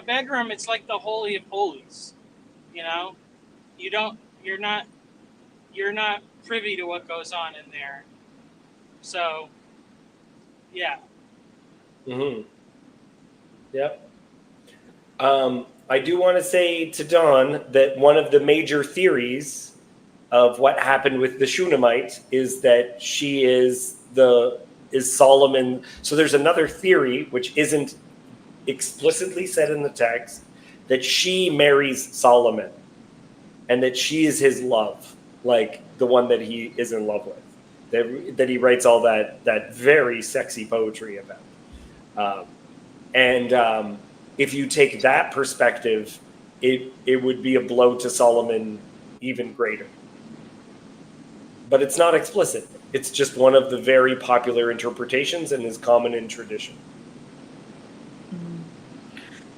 bedroom, it's like the holy of holies. You know, you're not privy to what goes on in there. So, yeah. Mm-hmm. Yep. I do want to say to Dawn that one of the major theories of what happened with the Shunammite is that she is Solomon. So there's another theory which isn't explicitly said in the text that she marries Solomon and that she is his love, like the one that he is in love with, that he writes all that very sexy poetry about. if you take that perspective, it would be a blow to Solomon even greater. But it's not explicit. It's just one of the very popular interpretations and is common in tradition.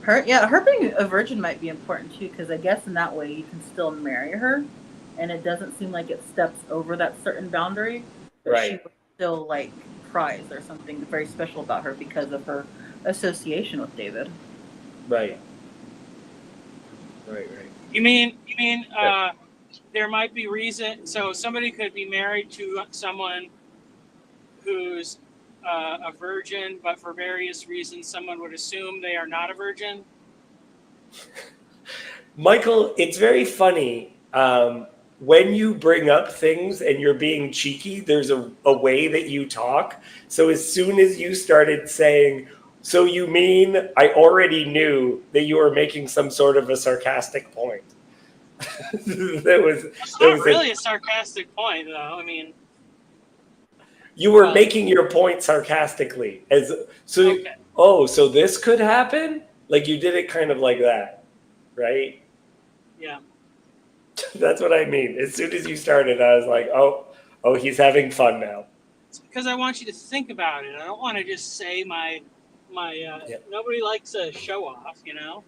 Her being a virgin might be important too, because I guess in that way you can still marry her, and it doesn't seem like it steps over that certain boundary. But she Right. was still like prized. There's something very special about her because of her association with David. Right. You mean there might be reason? So somebody could be married to someone who's a virgin, but for various reasons, someone would assume they are not a virgin. Michael, it's very funny. When you bring up things and you're being cheeky, there's a way that you talk. So as soon as you started saying, so you mean, I already knew that you were making some sort of a sarcastic point. It's not really a sarcastic point, though. I mean, you were making your point sarcastically. Okay. So this could happen? Like you did it kind of like that, right? Yeah. That's what I mean. As soon as you started, I was like, oh, he's having fun now. It's because I want you to think about it. I don't want to just say my. Nobody likes a show off, you know.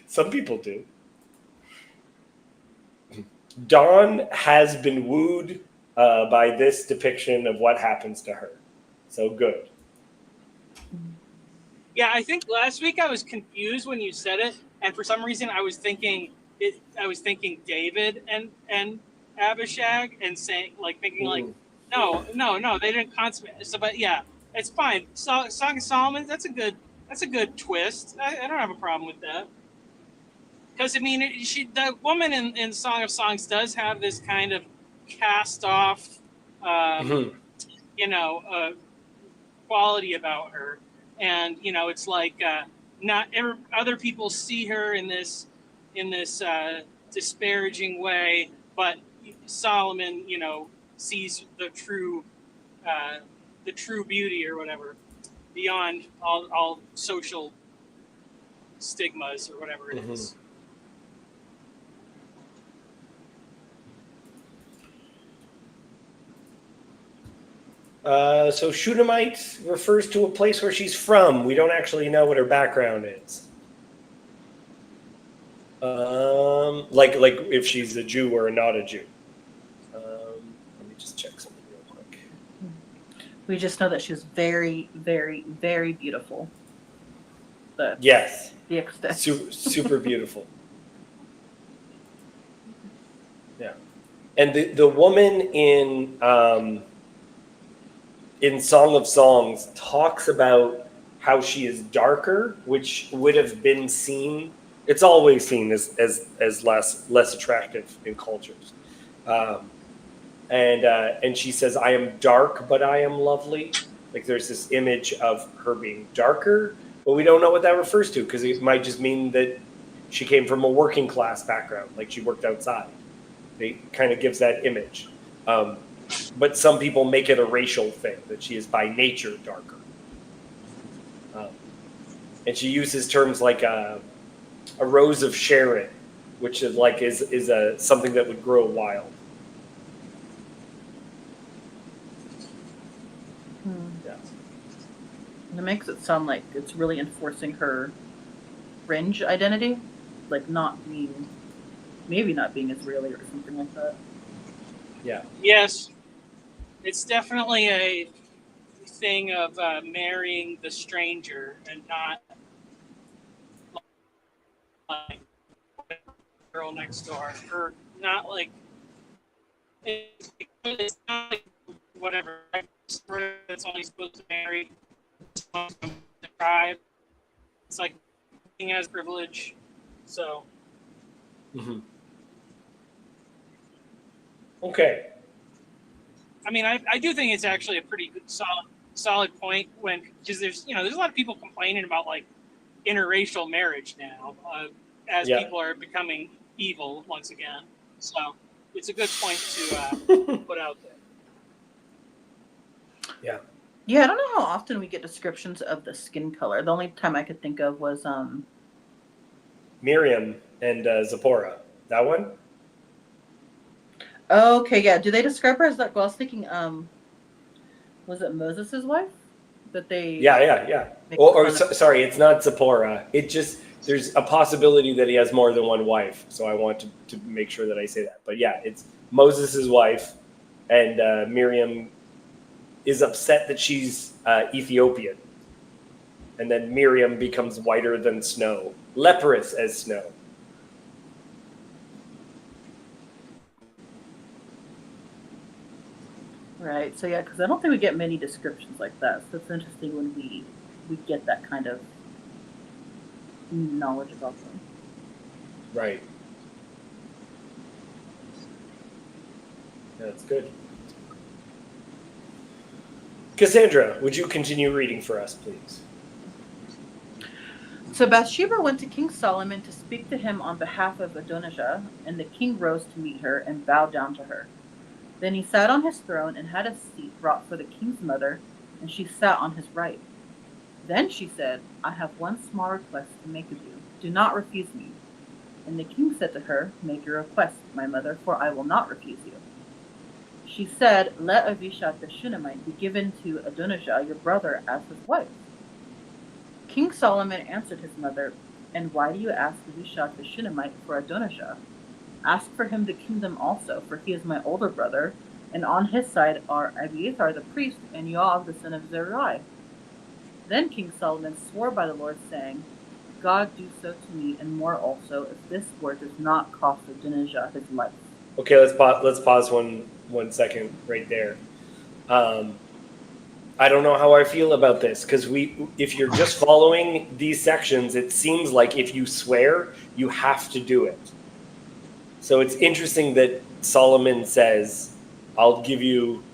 Some people do. Dawn has been wooed by this depiction of what happens to her. So good. Yeah, I think last week I was confused when you said it, and for some reason I was thinking David and Abishag, and thinking no, they didn't consummate. So, but yeah, it's fine. Song of Solomon, that's a good twist. I don't have a problem with that. Because I mean, the woman in Song of Songs does have this kind of cast off, quality about her, and it's like not other people see her in this disparaging way, but Solomon, sees the true beauty or whatever beyond all social stigmas or whatever it is. So Shunammite refers to a place where she's from. We don't actually know what her background is. Like if she's a Jew or not a Jew. Let me just check something real quick. We just know that she was very, very, very beautiful. Yes. The extent. Super beautiful. Yeah. And the woman in Song of Songs talks about how she is darker, which would have been seen. It's always seen as less attractive in cultures, and she says, "I am dark, but I am lovely." Like there's this image of her being darker, but we don't know what that refers to because it might just mean that she came from a working class background, like she worked outside. It kind of gives that image. But some people make it a racial thing, that she is by nature darker. And she uses terms like a rose of Sharon, which is something that would grow wild. Yeah. And it makes it sound like it's really enforcing her fringe identity, like maybe not being Israeli or something like that. Yeah. Yes. It's definitely a thing of marrying the stranger and not like the girl next door, or not like it's not like whatever. It's only supposed to marry someone from the tribe. It's like he has privilege, so. Okay. I mean, I do think it's actually a pretty good, solid point because there's a lot of people complaining about like interracial marriage now as people are becoming evil once again. So it's a good point to put out there. Yeah. Yeah, I don't know how often we get descriptions of the skin color. The only time I could think of was Miriam and Zipporah. That one? okay, yeah. Do they describe her as like? Well, I was thinking was it Moses' wife that they Yeah, yeah, yeah. make Or fun of? sorry, it's not Zipporah. It just there's a possibility that he has more than one wife. So I want to make sure that I say that. But yeah, it's Moses' wife, and Miriam is upset that she's Ethiopian, and then Miriam becomes whiter than snow, leprous as snow. Right. So yeah, because I don't think we get many descriptions like that. So it's interesting when we get that kind of knowledge about them. Right. That's good. Cassandra, would you continue reading for us, please? So Bathsheba went to King Solomon to speak to him on behalf of Adonijah, and the king rose to meet her and bowed down to her. Then he sat on his throne and had a seat brought for the king's mother, and she sat on his right. Then she said, I have one small request to make of you. Do not refuse me. And the king said to her, Make your request, my mother, for I will not refuse you. She said, Let Avishat the Shunammite be given to Adonijah, your brother, as his wife. King Solomon answered his mother, And why do you ask Avishat the Shunammite for Adonijah? Ask for him the kingdom also, for he is my older brother, and on his side are Abiathar the priest and Joab the son of Zeruiah. Then King Solomon swore by the Lord, saying, God do so to me, and more also, if this word does not cost Adonijah his life. Okay, let's pause one second right there. I don't know how I feel about this because if you're just following these sections, it seems like if you swear, you have to do it. So it's interesting that Solomon says, "I'll give you,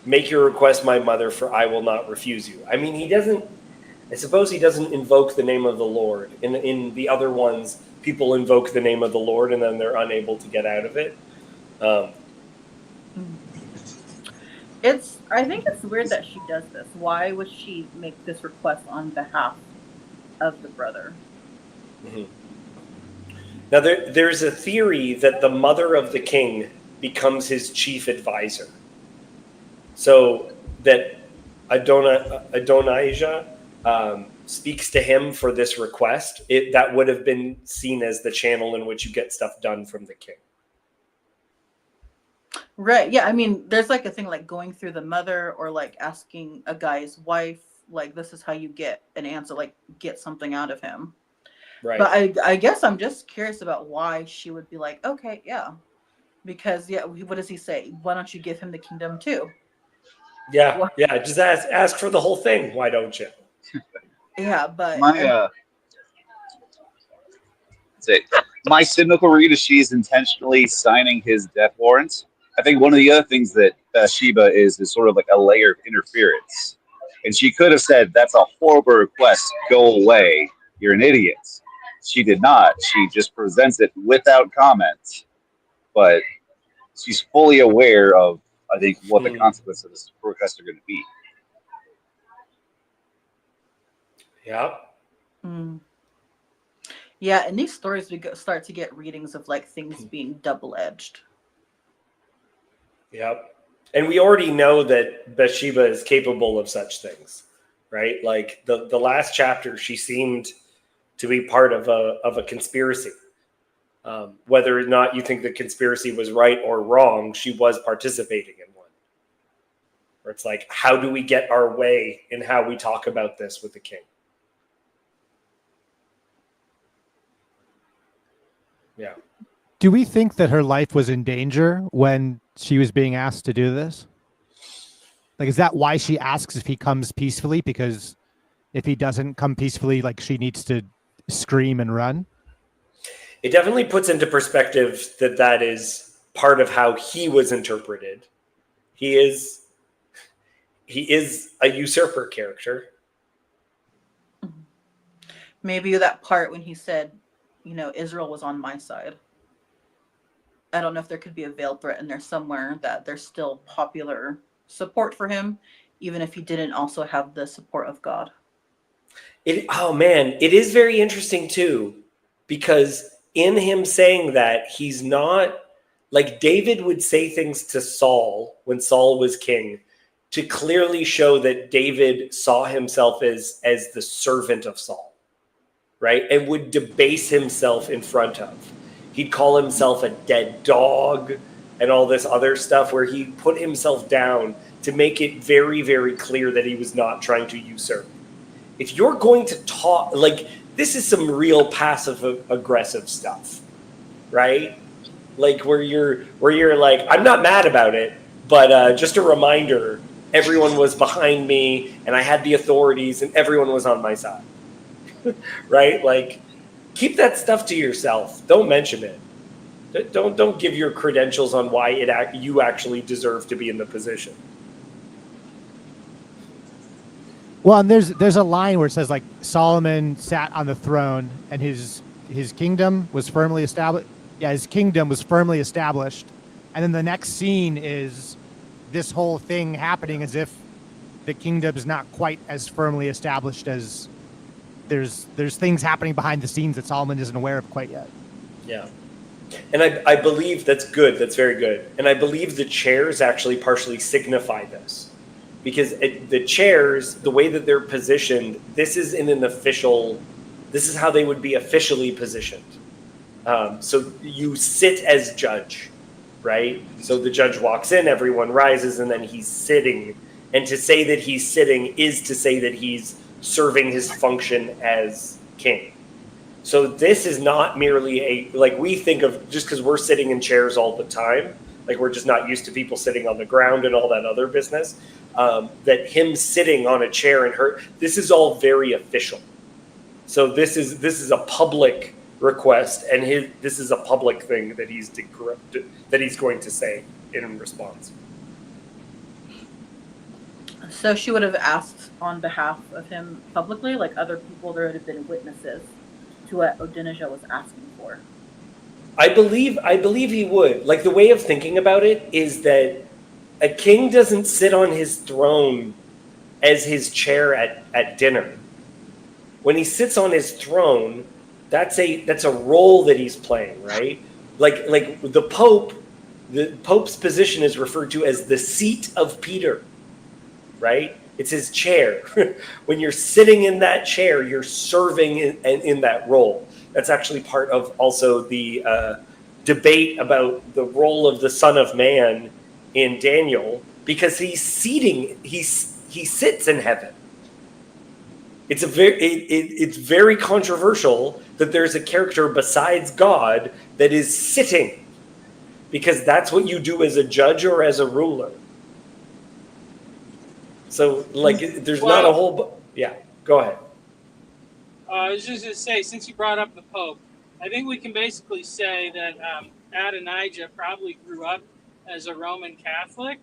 make your request, my mother, for I will not refuse you." I mean, he doesn't. I suppose he doesn't invoke the name of the Lord. In the other ones, people invoke the name of the Lord and then they're unable to get out of it. Um, I think it's weird that she does this. Why would she make this request on behalf of the brother? mhm. Now, there's a theory that the mother of the king becomes his chief advisor. So that Adonijah speaks to him for this request. That would have been seen as the channel in which you get stuff done from the king. Right. Yeah. I mean, there's like a thing like going through the mother or like asking a guy's wife, like, this is how you get an answer, like, get something out of him. Right. But I guess I'm just curious about why she would be like, okay, yeah. Because, yeah, what does he say? Why don't you give him the kingdom too? Yeah. Well, Yeah. Just ask for the whole thing. Why don't you? yeah, but My say my cynical read is she's intentionally signing his death warrant. I think one of the other things that Bathsheba is sort of like a layer of interference, and she could have said, "That's a horrible request. Go away. You're an idiot." She did not. She just presents it without comment, but she's fully aware of, I think, what the Hmm. consequences of this request are going to be. Yeah. mm, yeah, in these stories, start to get readings of like things being double edged. Yep. And we already know that Bathsheba is capable of such things, right? Like the last chapter, she seemed to be part of a conspiracy. Whether or not you think the conspiracy was right or wrong, she was participating in one. Where it's like, how do we get our way in how we talk about this with the king? Yeah. Do we think that her life was in danger when she was being asked to do this? Like, is that why she asks if he comes peacefully? Because if he doesn't come peacefully, like, she needs to scream and run? It definitely puts into perspective that that is part of how he was interpreted. He is he is a usurper character. Mhm. Maybe that part when he said, Israel was on my side. I don't know if there could be a veiled threat in there somewhere that there's still popular support for him, even if he didn't also have the support of God. Oh man, it is very interesting too, because in him saying that, he's not like David would say things to Saul when Saul was king to clearly show that David saw himself as the servant of Saul, right? And would debase himself in front of. He'd call himself a dead dog and all this other stuff where he put himself down to make it very, very clear that he was not trying to usurp. If you're going to talk, like, this is some real passive aggressive stuff, right? Like where you're like, I'm not mad about it, but just a reminder, everyone was behind me and I had the authorities and everyone was on my side. Right? Like, keep that stuff to yourself. Don't mention it. Don't give your credentials on why you actually deserve to be in the position. Well, and there's a line where it says like Solomon sat on the throne and his kingdom was firmly established. Yeah, his kingdom was firmly established. And then the next scene is this whole thing happening as if the kingdom is not quite as firmly established as there's things happening behind the scenes that Solomon isn't aware of quite yet. Yeah. And I believe that's good. That's very good. And I believe the chairs actually partially signify this. Because the chairs, the way that they're positioned, this is how they would be officially positioned. So you sit as judge, right? So the judge walks in, everyone rises, and then he's sitting. And to say that he's sitting is to say that he's serving his function as king. So this is not merely like we think of just because we're sitting in chairs all the time, like we're just not used to people sitting on the ground and all that other business. That him sitting on a chair and this is all very official. So this is a public request, and this is a public thing that he's going to say in response. So she would have asked on behalf of him publicly, like other people, there would have been witnesses to what Odinijah was asking for. I believe he would. Like, the way of thinking about it is that a king doesn't sit on his throne as his chair at dinner. When he sits on his throne, that's a role that he's playing, right? Like the Pope's position is referred to as the seat of Peter, right? It's his chair. When you're sitting in that chair, you're serving in that role. That's actually part of also the debate about the role of the Son of Man in Daniel, because he sits in heaven. It's very controversial that there's a character besides God that is sitting, because that's what you do as a judge or as a ruler. So, like, there's not a whole. Yeah, go ahead. I was just going to say, since you brought up the Pope, I think we can basically say that Adonijah probably grew up as a Roman Catholic,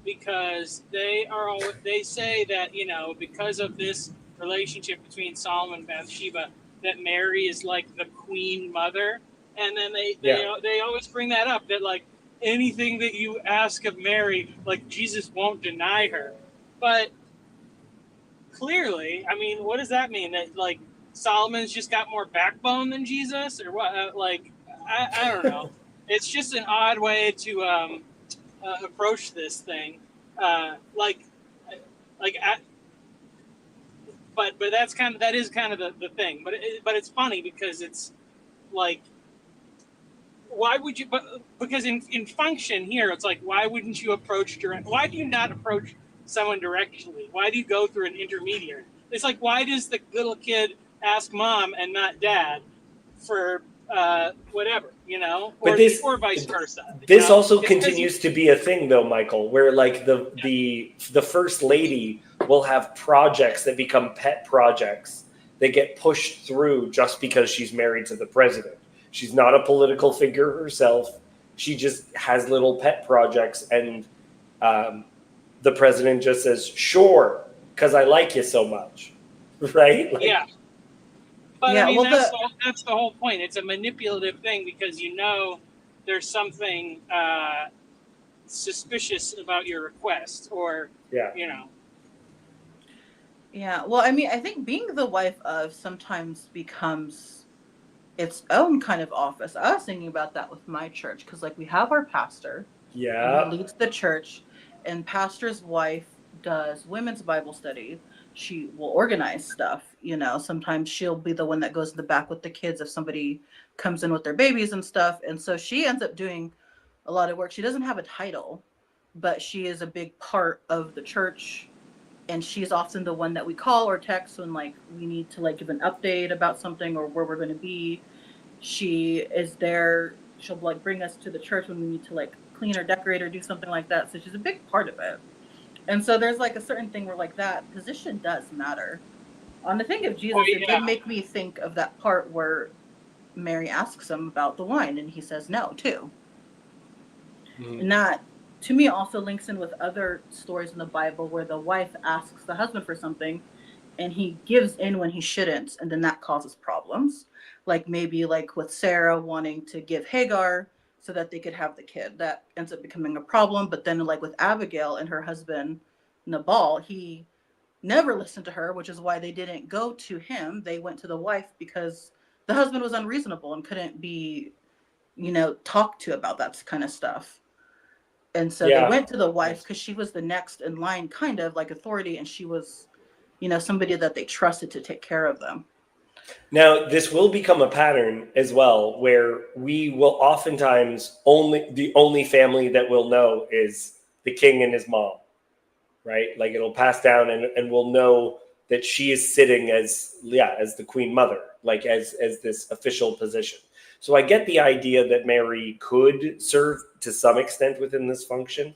because they say that, because of this relationship between Solomon and Bathsheba, that Mary is like the Queen Mother, and then they always bring that up, that like anything that you ask of Mary, like Jesus won't deny her. But clearly, I mean, what does that mean? That like Solomon's just got more backbone than Jesus, or what? I don't know. It's just an odd way to approach this thing. But that is kind of the thing. But it's funny because it's like, why would you? Because in function here, it's like, why wouldn't you approach direct? Why do you not approach someone directly? Why do you go through an intermediary? It's like, why does the little kid ask mom and not dad for whatever, or vice versa? This also continues to be a thing, though, Michael, where like the first lady will have projects that become pet projects that get pushed through just because she's married to the president. She's not a political figure herself. She just has little pet projects, and the president just says, "Sure, because I like you so much," right? Yeah. But Yeah, I mean, well, that's the whole point. It's a manipulative thing because there's something suspicious about your request, or Yeah. yeah, well, I mean, I think being the wife of sometimes becomes its own kind of office. I was thinking about that with my church because, like, we have our pastor, and he Yeah. leads the church, and pastor's wife does women's Bible study. She will organize stuff. Sometimes she'll be the one that goes in the back with the kids if somebody comes in with their babies and stuff. And so she ends up doing a lot of work. She doesn't have a title, but she is a big part of the church. And she's often the one that we call or text when, like, we need to, like, give an update about something or where we're going to be. She is there. She'll, like, bring us to the church when we need to, like, clean or decorate or do something like that. So she's a big part of it. And so there's, like, a certain thing where, like, that position does matter. On the thing of Oh Jesus, it did yeah. make me think of that part where Mary asks him about the wine and he says no too. Mhm. And that, to me, also links in with other stories in the Bible where the wife asks the husband for something and he gives in when he shouldn't, and then that causes problems. Like maybe like with Sarah wanting to give Hagar so that they could have the kid. That ends up becoming a problem. But then like with Abigail and her husband Nabal, he never listened to her, which is why they didn't go to him. They went to the wife because the husband was unreasonable and couldn't be, talked to about that kind of stuff. And so they Yeah. went to the wife because she was the next in line, kind of like authority, and she was, somebody that they trusted to take care of them. Now, this will become a pattern as well, where we will oftentimes the only family that we'll know is the king and his mom, right? Like it'll pass down, and we'll know that she is sitting as the queen mother, like as this official position. So I get the idea that Mary could serve to some extent within this function,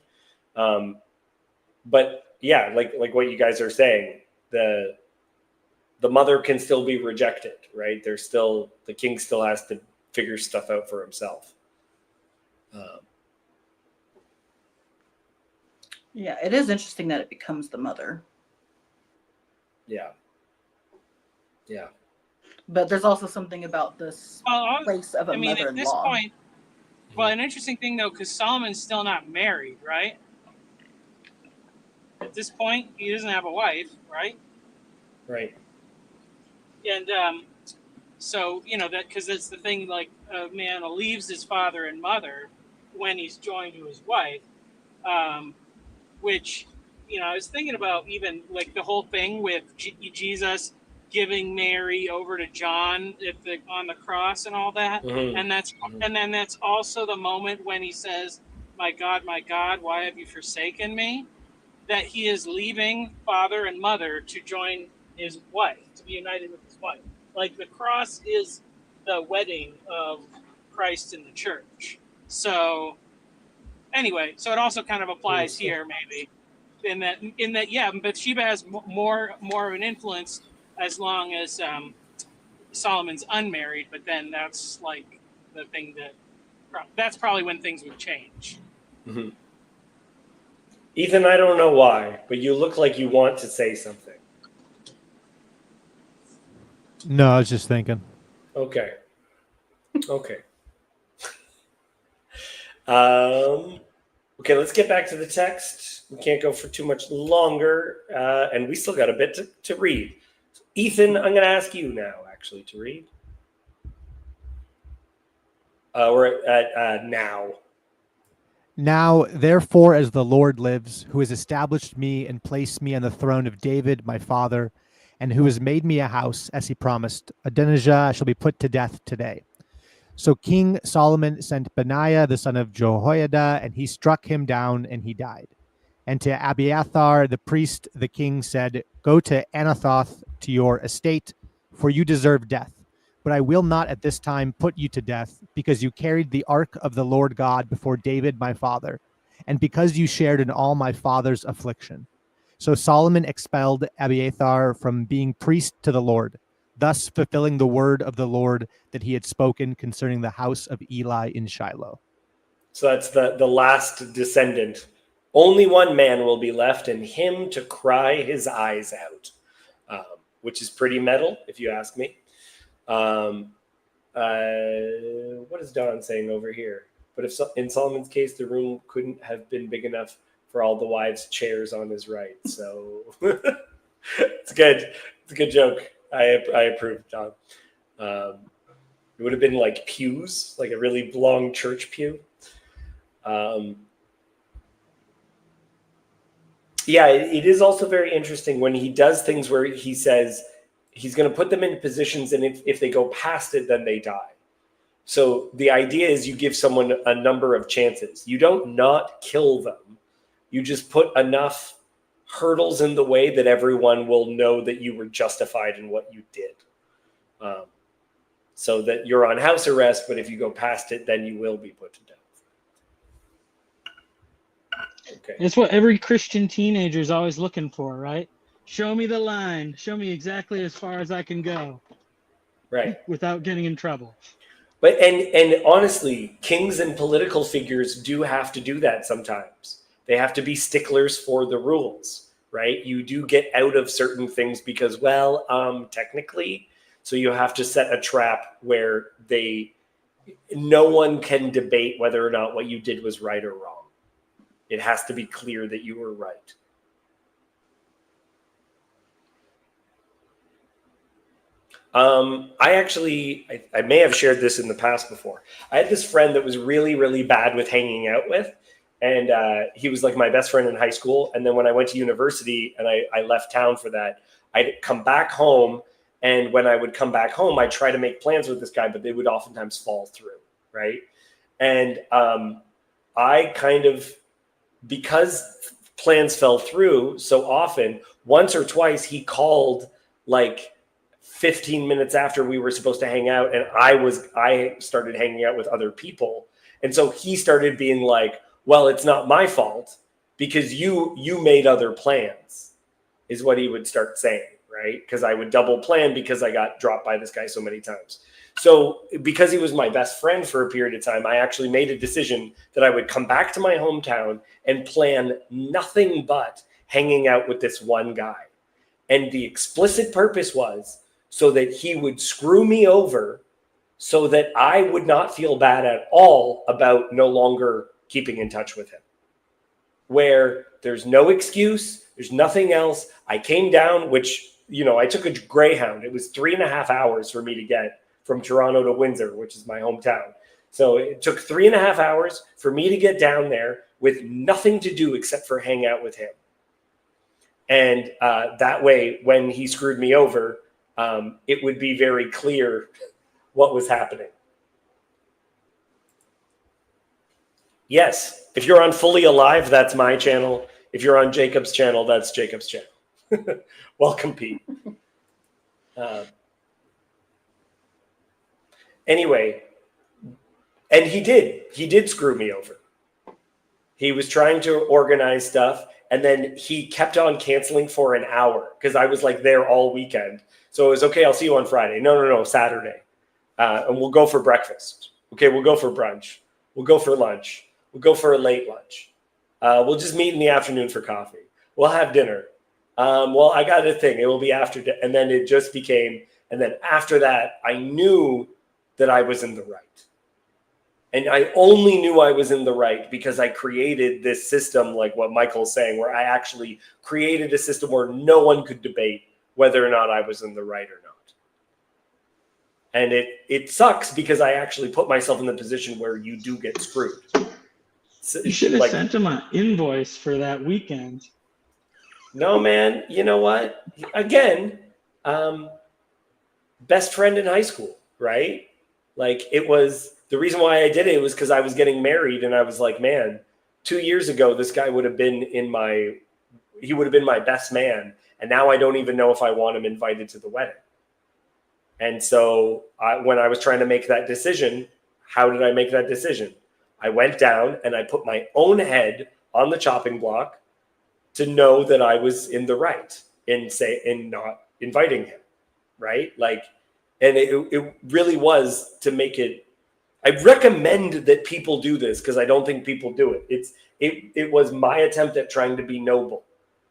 but yeah, like what you guys are saying, the mother can still be rejected, right? The king still has to figure stuff out for himself. Yeah, it is interesting that it becomes the mother. Yeah. Yeah. But there's also something about this place of a I mean, at this mother-in-law. point, well, an interesting thing though, because Solomon's still not married, right? At this point, he doesn't have a wife, right? Right. And so that because that's the thing, like a man leaves his father and mother when he's joined to his wife, which I was thinking about even like the whole thing with Jesus giving Mary over to John on the cross and all that, Mm-hmm. and then that's also the moment when he says, my God, why have you forsaken me?" That he is leaving father and mother to join his wife, to be united with his wife. Like the cross is the wedding of Christ in the church. So anyway, so it also kind of applies here, maybe, in that yeah, Bathsheba has more of an influence as long as Solomon's unmarried. But then that's like the thing that's probably when things would change. Mm-hmm. Ethan, I don't know why, but you look like you want to say something. No, I was just thinking. Okay. Okay, let's get back to the text. We can't go for too much longer, and we still got a bit to read. Ethan, I'm going to ask you now, actually, to read. We're at now. Now, therefore, as the Lord lives, who has established me and placed me on the throne of David, my father, and who has made me a house, as he promised, Adonijah shall be put to death today. So King Solomon sent Benaiah, the son of Jehoiada, and he struck him down, and he died. And to Abiathar, the priest, the king said, go to Anathoth to your estate, for you deserve death. But I will not at this time put you to death, because you carried the ark of the Lord God before David my father, and because you shared in all my father's affliction. So Solomon expelled Abiathar from being priest to the Lord, thus fulfilling the word of the Lord that he had spoken concerning the house of Eli in Shiloh. So that's the last descendant. Only one man will be left, and him to cry his eyes out, which is pretty metal, if you ask me. What is Don saying over here? But if in Solomon's case, the room couldn't have been big enough for all the wives' chairs on his right. So it's good. It's a good joke. I approve, Don. It would have been like pews, like a really long church pew. Yeah, it is also very interesting when he does things where he says he's going to put them in positions, and if they go past it, then they die. So the idea is you give someone a number of chances. You don't not kill them. You just put enough hurdles in the way that everyone will know that you were justified in what you did. So that you're on house arrest, but if you go past it, then you will be put to death. Okay. It's what every Christian teenager is always looking for, right? Show me the line. Show me exactly as far as I can go. Right. Without getting in trouble. But and honestly, kings and political figures do have to do that sometimes. They have to be sticklers for the rules, right? You do get out of certain things because, technically, so you have to set a trap where no one can debate whether or not what you did was right or wrong. It has to be clear that you were right. I may have shared this in the past before. I had this friend that was really, really bad with hanging out with. And he was like my best friend in high school. And then when I went to university and I left town for that, I'd come back home. And when I would come back home, I'd try to make plans with this guy, but they would oftentimes fall through, right? And I kind of, because plans fell through so often, once or twice he called like 15 minutes after we were supposed to hang out, and I started hanging out with other people. And so he started being like, well, it's not my fault because you made other plans, is what he would start saying, right? Because I would double plan because I got dropped by this guy so many times. So because he was my best friend for a period of time, I actually made a decision that I would come back to my hometown and plan nothing but hanging out with this one guy. And the explicit purpose was so that he would screw me over so that I would not feel bad at all about no longer keeping in touch with him. Where there's no excuse, there's nothing else. I came down, which, I took a Greyhound. It was 3.5 hours for me to get from Toronto to Windsor, which is my hometown. So it took 3.5 hours for me to get down there with nothing to do except for hang out with him. And that way, when he screwed me over, it would be very clear what was happening. Yes, if you're on Fully Alive, that's my channel. If you're on Jacob's channel, that's Jacob's channel. Welcome, Pete. Anyway, and he did screw me over. He was trying to organize stuff, and then he kept on canceling for an hour because I was like there all weekend. So it was, okay, I'll see you on Friday. No, Saturday. And we'll go for breakfast. Okay, we'll go for brunch. We'll go for lunch. We'll go for a late lunch. We'll just meet in the afternoon for coffee. We'll have dinner. Well, I got a thing. It will be after. And then it just became, and then after that, I knew that I was in the right. And I only knew I was in the right because I created this system, like what Michael's saying, where I actually created a system where no one could debate whether or not I was in the right or not. And it sucks because I actually put myself in the position where you do get screwed. So, you should have sent him an invoice for that weekend. No, man. You know what? Again, best friend in high school, right? Like it was, the reason why I did it was because I was getting married and I was like, man, 2 years ago, this guy would have been he would have been my best man. And now I don't even know if I want him invited to the wedding. And so when I was trying to make that decision, how did I make that decision? I went down and I put my own head on the chopping block to know that I was in the right in not inviting him, right? Like, and it really was to make it. I recommend that people do this because I don't think people do it. It was my attempt at trying to be noble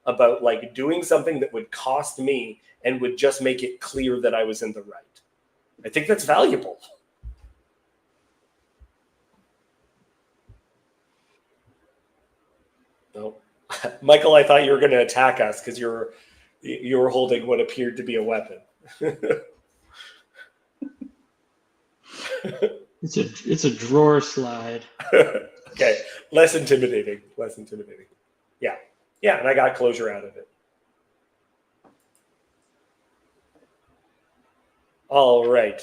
about like doing something that would cost me and would just make it clear that I was in the right. I think that's valuable. No. Michael, I thought you were going to attack us because you were holding what appeared to be a weapon. It's a drawer slide. Okay, less intimidating. Yeah, and I got closure out of it. All right,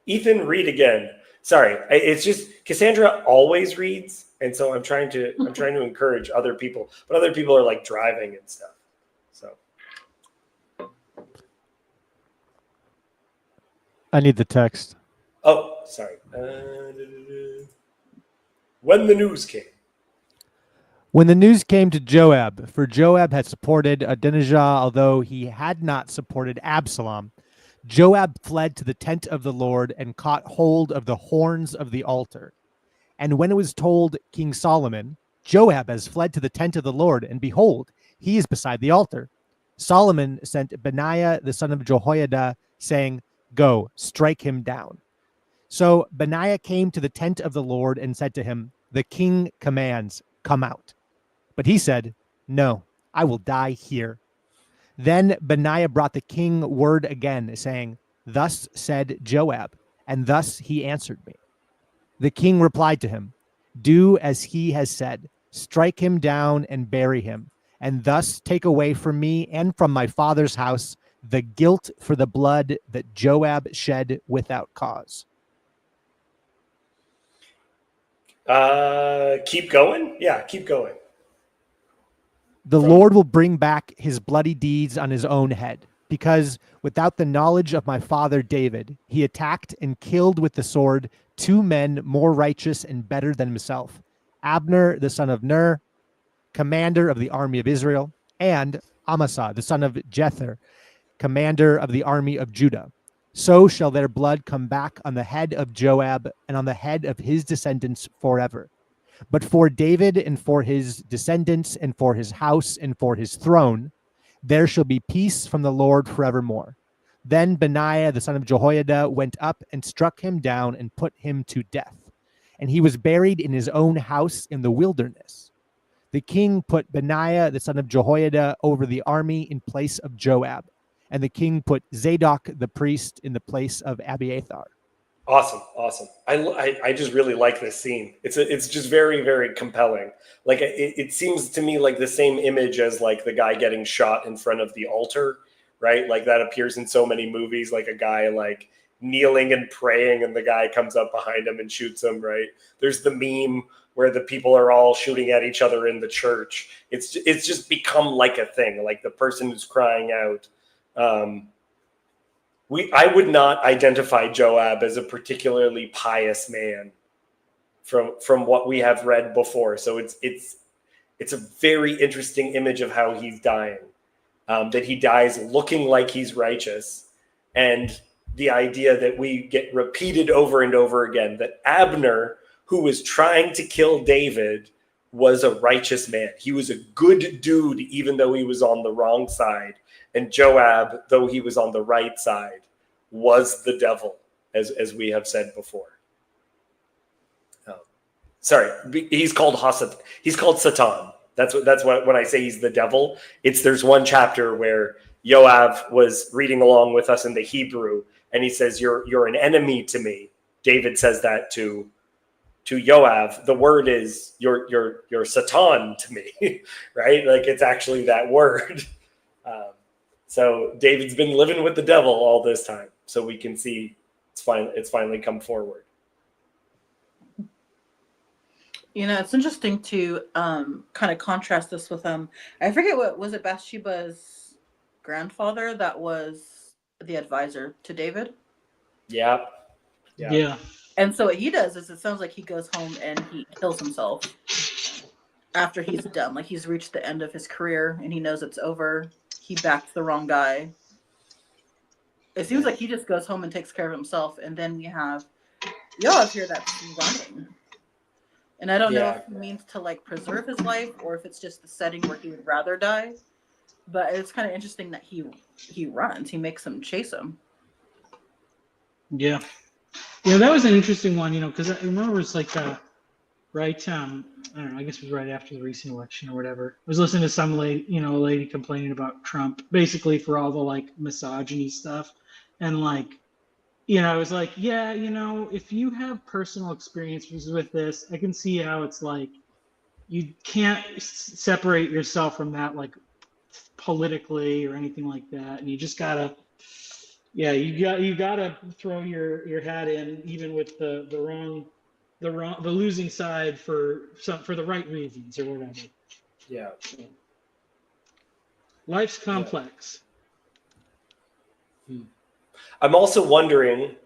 Ethan, read again. Sorry, it's just Cassandra always reads, and so I'm trying to encourage other people, but other people are like driving and stuff. So I need the text. oh, sorry. When the news came. When the news came to Joab, for Joab had supported Adonijah, although he had not supported Absalom, Joab fled to the tent of the Lord and caught hold of the horns of the altar. And when it was told King Solomon, Joab has fled to the tent of the Lord, and behold, he is beside the altar, Solomon sent Benaiah the son of Jehoiada, saying, "Go, strike him down." So Benaiah came to the tent of the Lord and said to him, "The king commands, come out." But he said, "No, I will die here." Then Benaiah brought the king word again, saying, "Thus said Joab, and thus he answered me." The king replied to him, "Do as he has said, strike him down and bury him, and thus take away from me and from my father's house the guilt for the blood that Joab shed without cause." Keep going. Yeah, keep going. The Lord will bring back his bloody deeds on his own head, because without the knowledge of my father David, he attacked and killed with the sword 2 men more righteous and better than himself, Abner the son of Ner, commander of the army of Israel, and Amasa the son of Jether, commander of the army of Judah. So shall their blood come back on the head of Joab and on the head of his descendants forever. But for David and for his descendants and for his house and for his throne, there shall be peace from the Lord forevermore. Then Benaiah the son of Jehoiada went up and struck him down and put him to death. And he was buried in his own house in the wilderness. The king put Benaiah the son of Jehoiada over the army in place of Joab. And the king put Zadok the priest in the place of Abiathar. Awesome. I just really like this scene. It's just very, very compelling. Like it seems to me like the same image as like the guy getting shot in front of the altar, right? Like that appears in so many movies, like a guy like kneeling and praying and the guy comes up behind him and shoots him, right? There's the meme where the people are all shooting at each other in the church. It's just become like a thing, like the person who's crying out. I would not identify Joab as a particularly pious man from what we have read before. So it's a very interesting image of how he's dying, that he dies looking like he's righteous, and the idea that we get repeated over and over again that Abner, who was trying to kill David, was a righteous man. He was a good dude, even though he was on the wrong side. And Joab, though he was on the right side, was the devil, as we have said before. Sorry, he's called Hasat. He's called Satan. That's what when I say he's the devil. There's one chapter where Joab was reading along with us in the Hebrew, and he says, "You're an enemy to me." David says that to Joab. The word is you're Satan to me, right? Like it's actually that word. So David's been living with the devil all this time. So we can see it's finally come forward. You know, it's interesting to kind of contrast this with I forget what was it, Bathsheba's grandfather that was the advisor to David. Yeah. And so what he does is it sounds like he goes home and he kills himself after he's done. Like he's reached the end of his career and he knows it's over. He backed the wrong guy. It seems like he just goes home and takes care of himself. And then we have Joab here that's running. And I don't know if he means to like preserve his life or if it's just the setting where he would rather die. But it's kind of interesting that he runs. He makes him chase him. Yeah. Yeah, that was an interesting one, because I remember it's like right, I don't know, I guess it was right after the recent election or whatever. I was listening to some lady, a lady complaining about Trump, basically for all the like misogyny stuff. And like, I was like, yeah, if you have personal experiences with this, I can see how it's like you can't separate yourself from that, like politically or anything like that. And you just gotta, yeah, you gotta throw your hat in, even with the losing side for the right reasons or whatever. Yeah. So, life's Yeah. complex. I'm also wondering,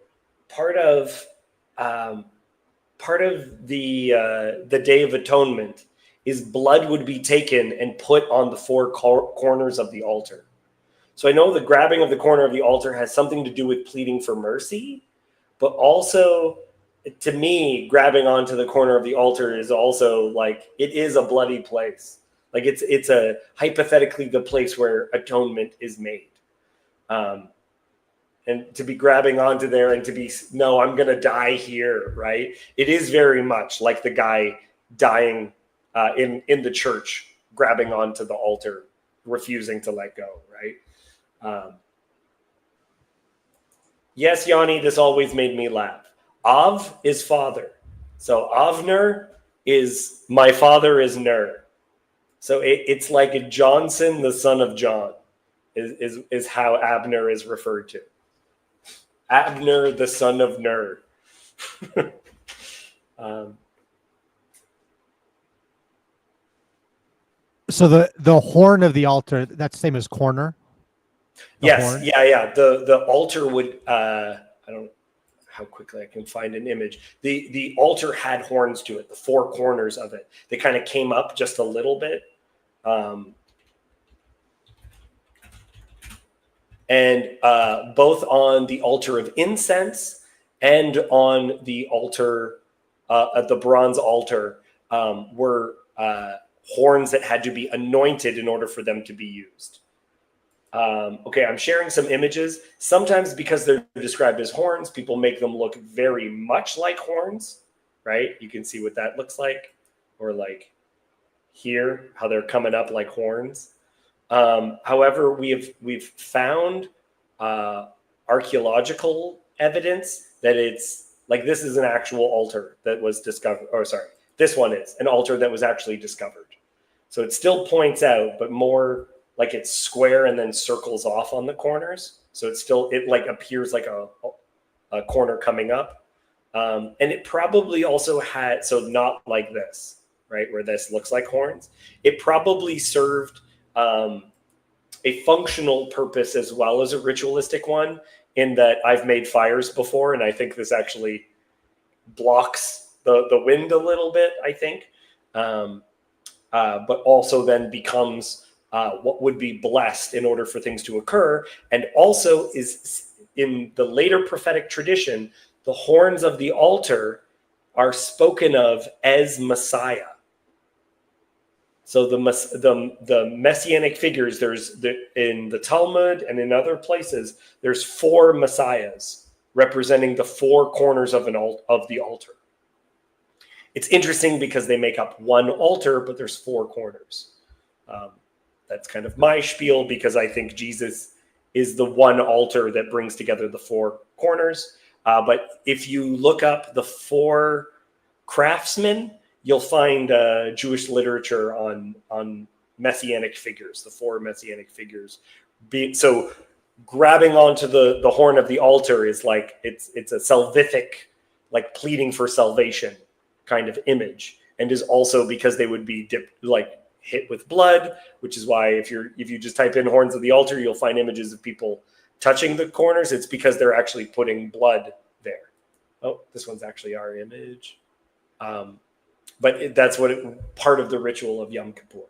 part of um, the Day of Atonement is blood would be taken and put on the four corners of the altar. So I know the grabbing of the corner of the altar has something to do with pleading for mercy, but also, to me, grabbing onto the corner of the altar is also like it is a bloody place. Like it's a hypothetically the place where atonement is made. Um, and to be grabbing onto there and to be, no, I'm gonna die here, right? It is very much like the guy dying in the church, grabbing onto the altar, refusing to let go, right? Yes, Yanni, this always made me laugh. Av is father, so Avner is my father is Ner. So it's like a Johnson, the son of John, is how Abner is referred to. Abner, the son of Ner. um, So the horn of the altar, that's the same as corner. yes, horn? yeah. The altar would. I don't know how quickly I can find an image. The altar had horns to it. The four corners of it. They kind of came up just a little bit. And both on the altar of incense and on the altar, at the bronze altar, were horns that had to be anointed in order for them to be used. Okay, I'm sharing some images. Sometimes because they're described as horns, people make them look very much like horns, right? You can see what that looks like, or like here, how they're coming up like horns. However, we've found archaeological evidence that it's like this is an actual altar that was discovered. Or sorry, this one is an altar that was actually discovered. So it still points out, but more like it's square and then circles off on the corners. So it like appears like a corner coming up. And it probably also had, so not like this, right, where this looks like horns. It probably served a functional purpose as well as a ritualistic one, in that I've made fires before, and I think this actually blocks the wind a little bit, I think. But also then becomes what would be blessed in order for things to occur, and also is in the later prophetic tradition, the horns of the altar are spoken of as Messiah. So the messianic figures, in the Talmud and in other places, there's four messiahs representing the four corners of the altar. It's interesting because they make up one altar, but there's four corners. That's kind of my spiel, because I think Jesus is the one altar that brings together the four corners. But if you look up the four craftsmen, you'll find Jewish literature on messianic figures, the four messianic figures. So grabbing onto the horn of the altar is like it's a salvific, like pleading for salvation kind of image, and is also because they would be hit with blood, which is why if you just type in horns of the altar, you'll find images of people touching the corners. It's because they're actually putting blood there. Oh, this one's actually our image. But that's part of the ritual of Yom Kippur.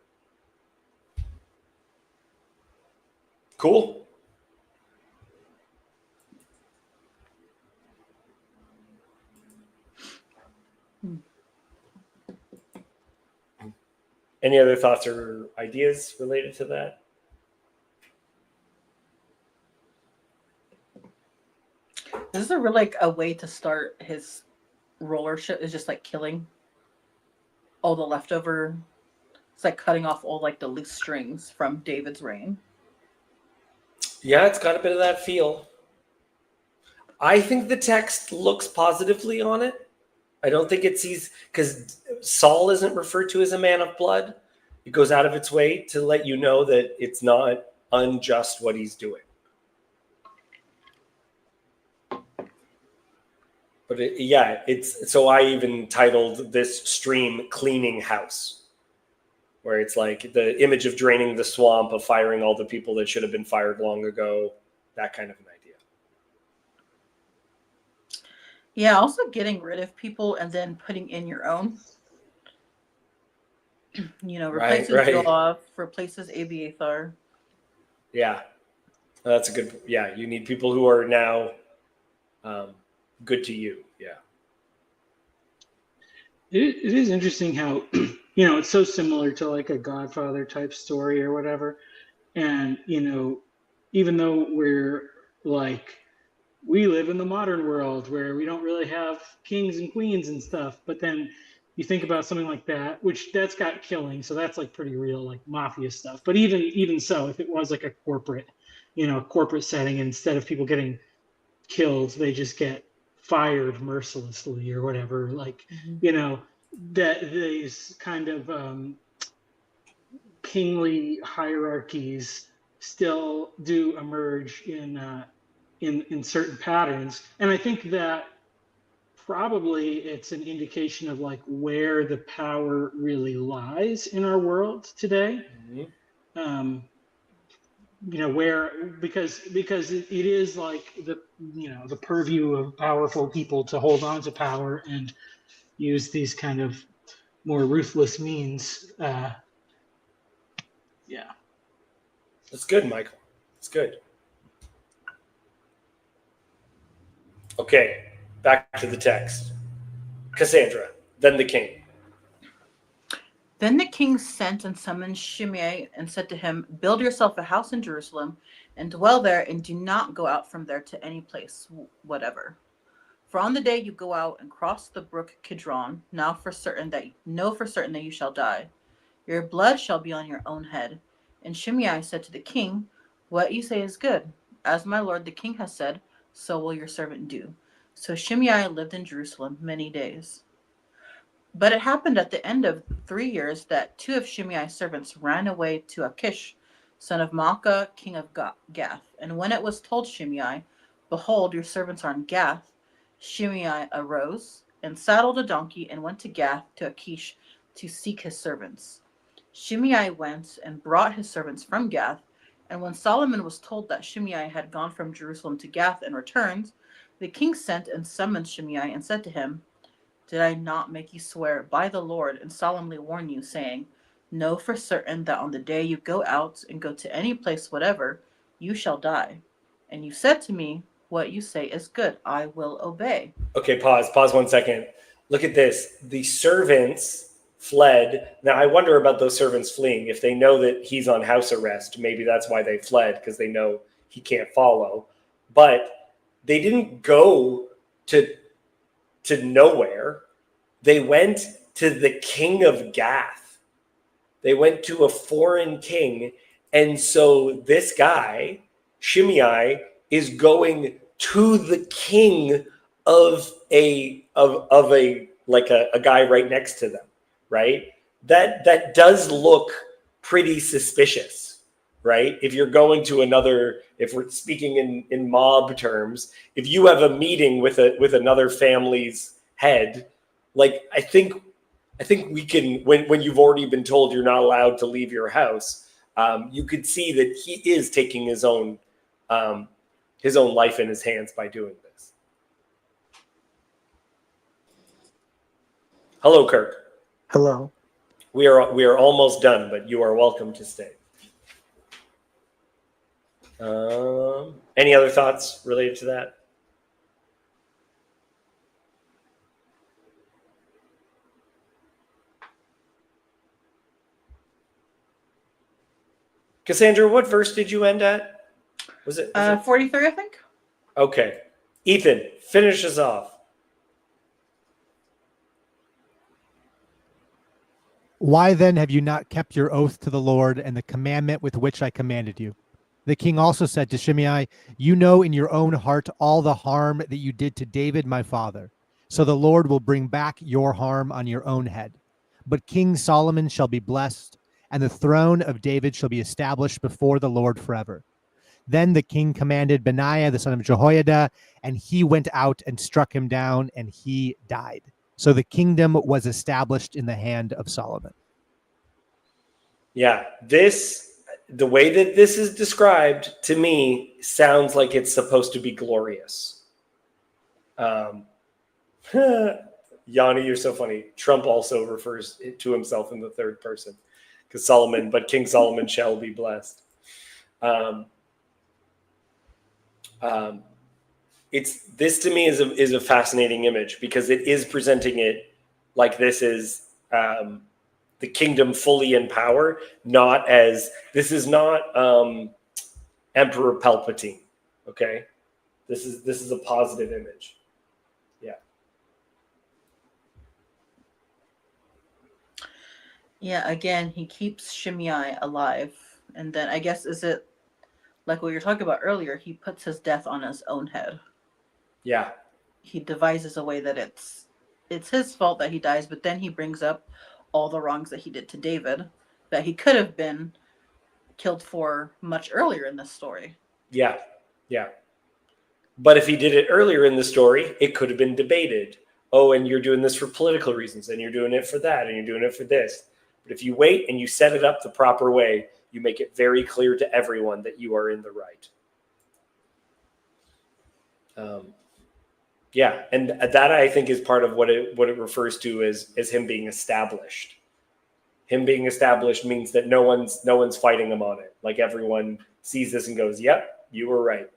Cool. Any other thoughts or ideas related to that? This is like a way to start his rulership is just like killing all the leftover. It's like cutting off all like the loose strings from David's reign. Yeah, it's got a bit of that feel. I think the text looks positively on it. I don't think it sees, because Saul isn't referred to as a man of blood. It goes out of its way to let you know that it's not unjust what he's doing. But it's so I even titled this stream "Cleaning House," where it's like the image of draining the swamp, of firing all the people that should have been fired long ago, that kind of an idea. Yeah, also getting rid of people and then putting in your own. Replaces Right. Joab, replaces Abiathar. Yeah, that's a good. Yeah, you need people who are now good to you. Yeah. It is interesting how, it's so similar to like a Godfather type story or whatever. And, even though we're like, we live in the modern world where we don't really have kings and queens and stuff, but then you think about something like that, which that's got killing, so that's like pretty real, like mafia stuff. But even so, if it was like a corporate setting, instead of people getting killed, they just get fired mercilessly or whatever. Like, that these kind of kingly hierarchies still do emerge in certain patterns, and I think that probably it's an indication of like where the power really lies in our world today. Um, where because it is like the purview of powerful people to hold on to power and use these kind of more ruthless means. Yeah. That's good, Michael. It's good. Okay, back to the text. Cassandra, then the king. Then the king sent and summoned Shimei and said to him, "Build yourself a house in Jerusalem and dwell there, and do not go out from there to any place whatever. For on the day you go out and cross the brook Kidron, know for certain that you shall die. Your blood shall be on your own head." And Shimei said to the king, "What you say is good. As my lord the king has said, so will your servant do." So Shimei lived in Jerusalem many days. But it happened at the end of 3 years that two of Shimei's servants ran away to Achish, son of Maacah, king of Gath. And when it was told Shimei, "Behold, your servants are in Gath," Shimei arose and saddled a donkey and went to Gath to Achish to seek his servants. Shimei went and brought his servants from Gath. And when Solomon was told that Shimei had gone from Jerusalem to Gath and returned, the king sent and summoned Shimei and said to him, "Did I not make you swear by the Lord and solemnly warn you, saying, know for certain that on the day you go out and go to any place whatever, you shall die? And you said to me, what you say is good. I will obey." Okay, pause 1 second. Look at this. The servants fled. Now, I wonder about those servants fleeing. If they know that he's on house arrest, maybe that's why they fled, because they know he can't follow. But they didn't go to nowhere. They went to the king of Gath. They went to a foreign king. And so this guy, Shimei, is going to the king of a guy right next to them, right? That does look pretty suspicious, right? If you're going to another, if we're speaking in mob terms, if you have a meeting with another family's head, like I think we can, when you've already been told you're not allowed to leave your house, you could see that he is taking his own life in his hands by doing this. Hello, Kirk. Hello. We are almost done, but you are welcome to stay. Any other thoughts related to that? Cassandra, what verse did you end at? Was it 43, I think. Okay. Ethan, finish us off. Why then have you not kept your oath to the Lord and the commandment with which I commanded you? The king also said to Shimei, you know in your own heart all the harm that you did to David, my father. So the Lord will bring back your harm on your own head. But King Solomon shall be blessed, and the throne of David shall be established before the Lord forever. Then the king commanded Benaiah, the son of Jehoiada, and he went out and struck him down, and he died. So the kingdom was established in the hand of Solomon. Yeah, the way that this is described to me sounds like it's supposed to be glorious. Yanni, you're so funny. Trump also refers to himself in the third person because but King Solomon shall be blessed. It's this to me is a fascinating image because it is presenting it like this is the kingdom fully in power, not as this is not Emperor Palpatine. Okay, this is a positive image. Yeah. Yeah, again, he keeps Shimei alive. And then I guess, is it like what you're talking about earlier? He puts his death on his own head. Yeah. He devises a way that it's his fault that he dies, but then he brings up all the wrongs that he did to David that he could have been killed for much earlier in this story. Yeah. Yeah. But if he did it earlier in the story, it could have been debated. Oh, and you're doing this for political reasons, and you're doing it for that, and you're doing it for this. But if you wait and you set it up the proper way, you make it very clear to everyone that you are in the right. Yeah, and that I think is part of what it refers to as him being established. Him being established means that no one's fighting him on it. Like everyone sees this and goes, "Yep, you were right."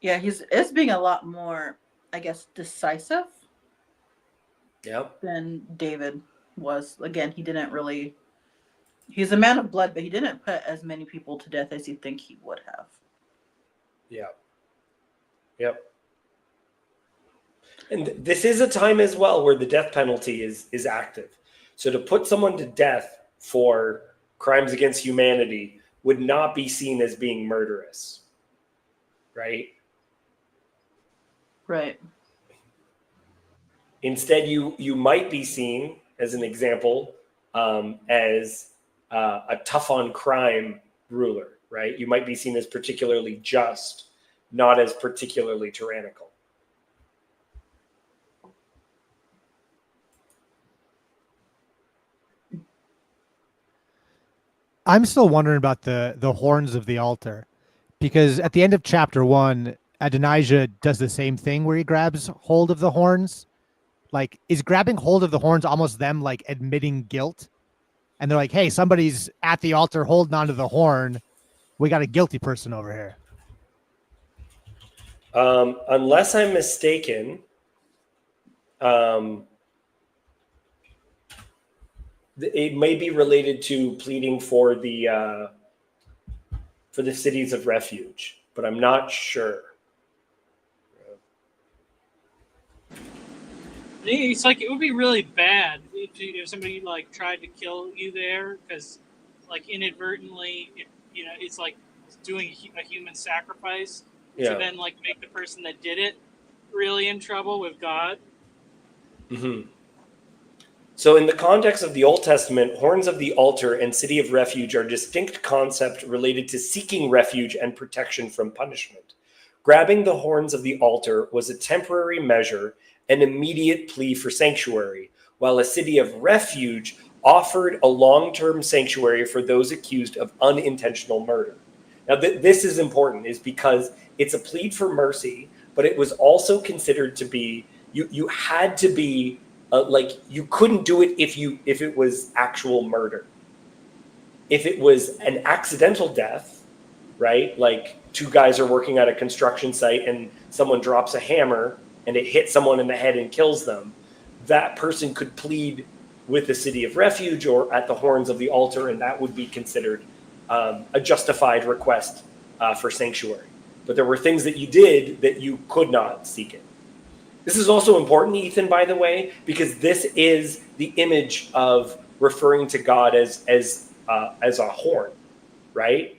Yeah, it's being a lot more, I guess, decisive. Yep. Than David was. Again, he's a man of blood, but he didn't put as many people to death as you think he would have. Yeah. Yep. And this is a time as well where the death penalty is active. So to put someone to death for crimes against humanity would not be seen as being murderous. Right? Right. Instead, you might be seen, as an example, as a tough on crime ruler, right? You might be seen as particularly just, not as particularly tyrannical. I'm still wondering about the horns of the altar, because at the end of chapter 1, Adonijah does the same thing where he grabs hold of the horns. Like, is grabbing hold of the horns almost them like admitting guilt? And they're like, hey, somebody's at the altar holding onto the horn. We got a guilty person over here. Unless I'm mistaken, it may be related to pleading for the cities of refuge, but I'm not sure. It's like it would be really bad if somebody like tried to kill you there because, like, inadvertently, it's like doing a human sacrifice to then like make the person that did it really in trouble with God. Mm-hmm. So in the context of the Old Testament, horns of the altar and city of refuge are distinct concepts related to seeking refuge and protection from punishment. Grabbing the horns of the altar was a temporary measure, an immediate plea for sanctuary, while a city of refuge offered a long-term sanctuary for those accused of unintentional murder. Now, this is important, is because it's a plea for mercy, but it was also considered to be, you had to be, like, you couldn't do it if it was actual murder. If it was an accidental death, right? Like two guys are working at a construction site and someone drops a hammer and it hits someone in the head and kills them, that person could plead with the city of refuge or at the horns of the altar, and that would be considered a justified request for sanctuary. but there were things that you did that you could not seek it. This is also important, Ethan, by the way, because this is the image of referring to God as a horn, right?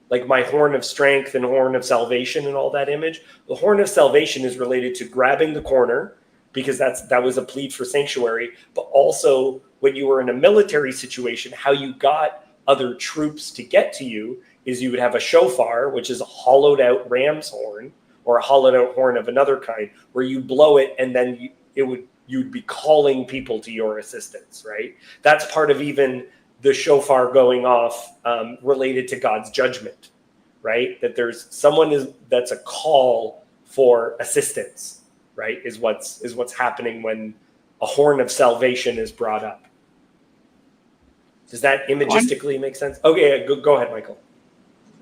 Like my horn of strength and horn of salvation and all that image. The horn of salvation is related to grabbing the corner, because that was a plead for sanctuary, but also when you were in a military situation, how you got other troops to get to you is you would have a shofar, which is a hollowed out ram's horn, or a hollowed out horn of another kind, where you blow it and then you'd be calling people to your assistance, right? That's part of even the shofar going off related to God's judgment, right? That there's that's a call for assistance, right? Is what's happening when a horn of salvation is brought up. Does that imagistically make sense? Okay, go ahead, Michael.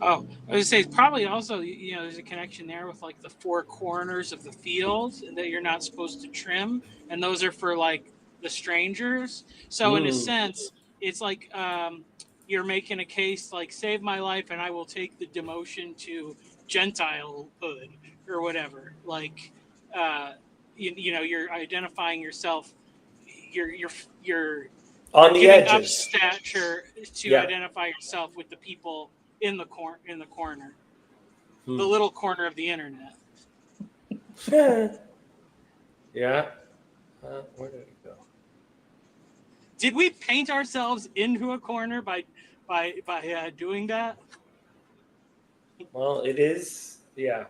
Oh, I was gonna say probably also, there's a connection there with like the four corners of the field that you're not supposed to trim, and those are for like the strangers. So in a sense, it's like you're making a case like, save my life and I will take the demotion to Gentilehood or whatever. Like you're identifying yourself. You're On the giving up edges. stature to identify yourself with the people in the corner, the little corner of the internet. Yeah. Where did it go? Did we paint ourselves into a corner by doing that? Well, it is. Yeah,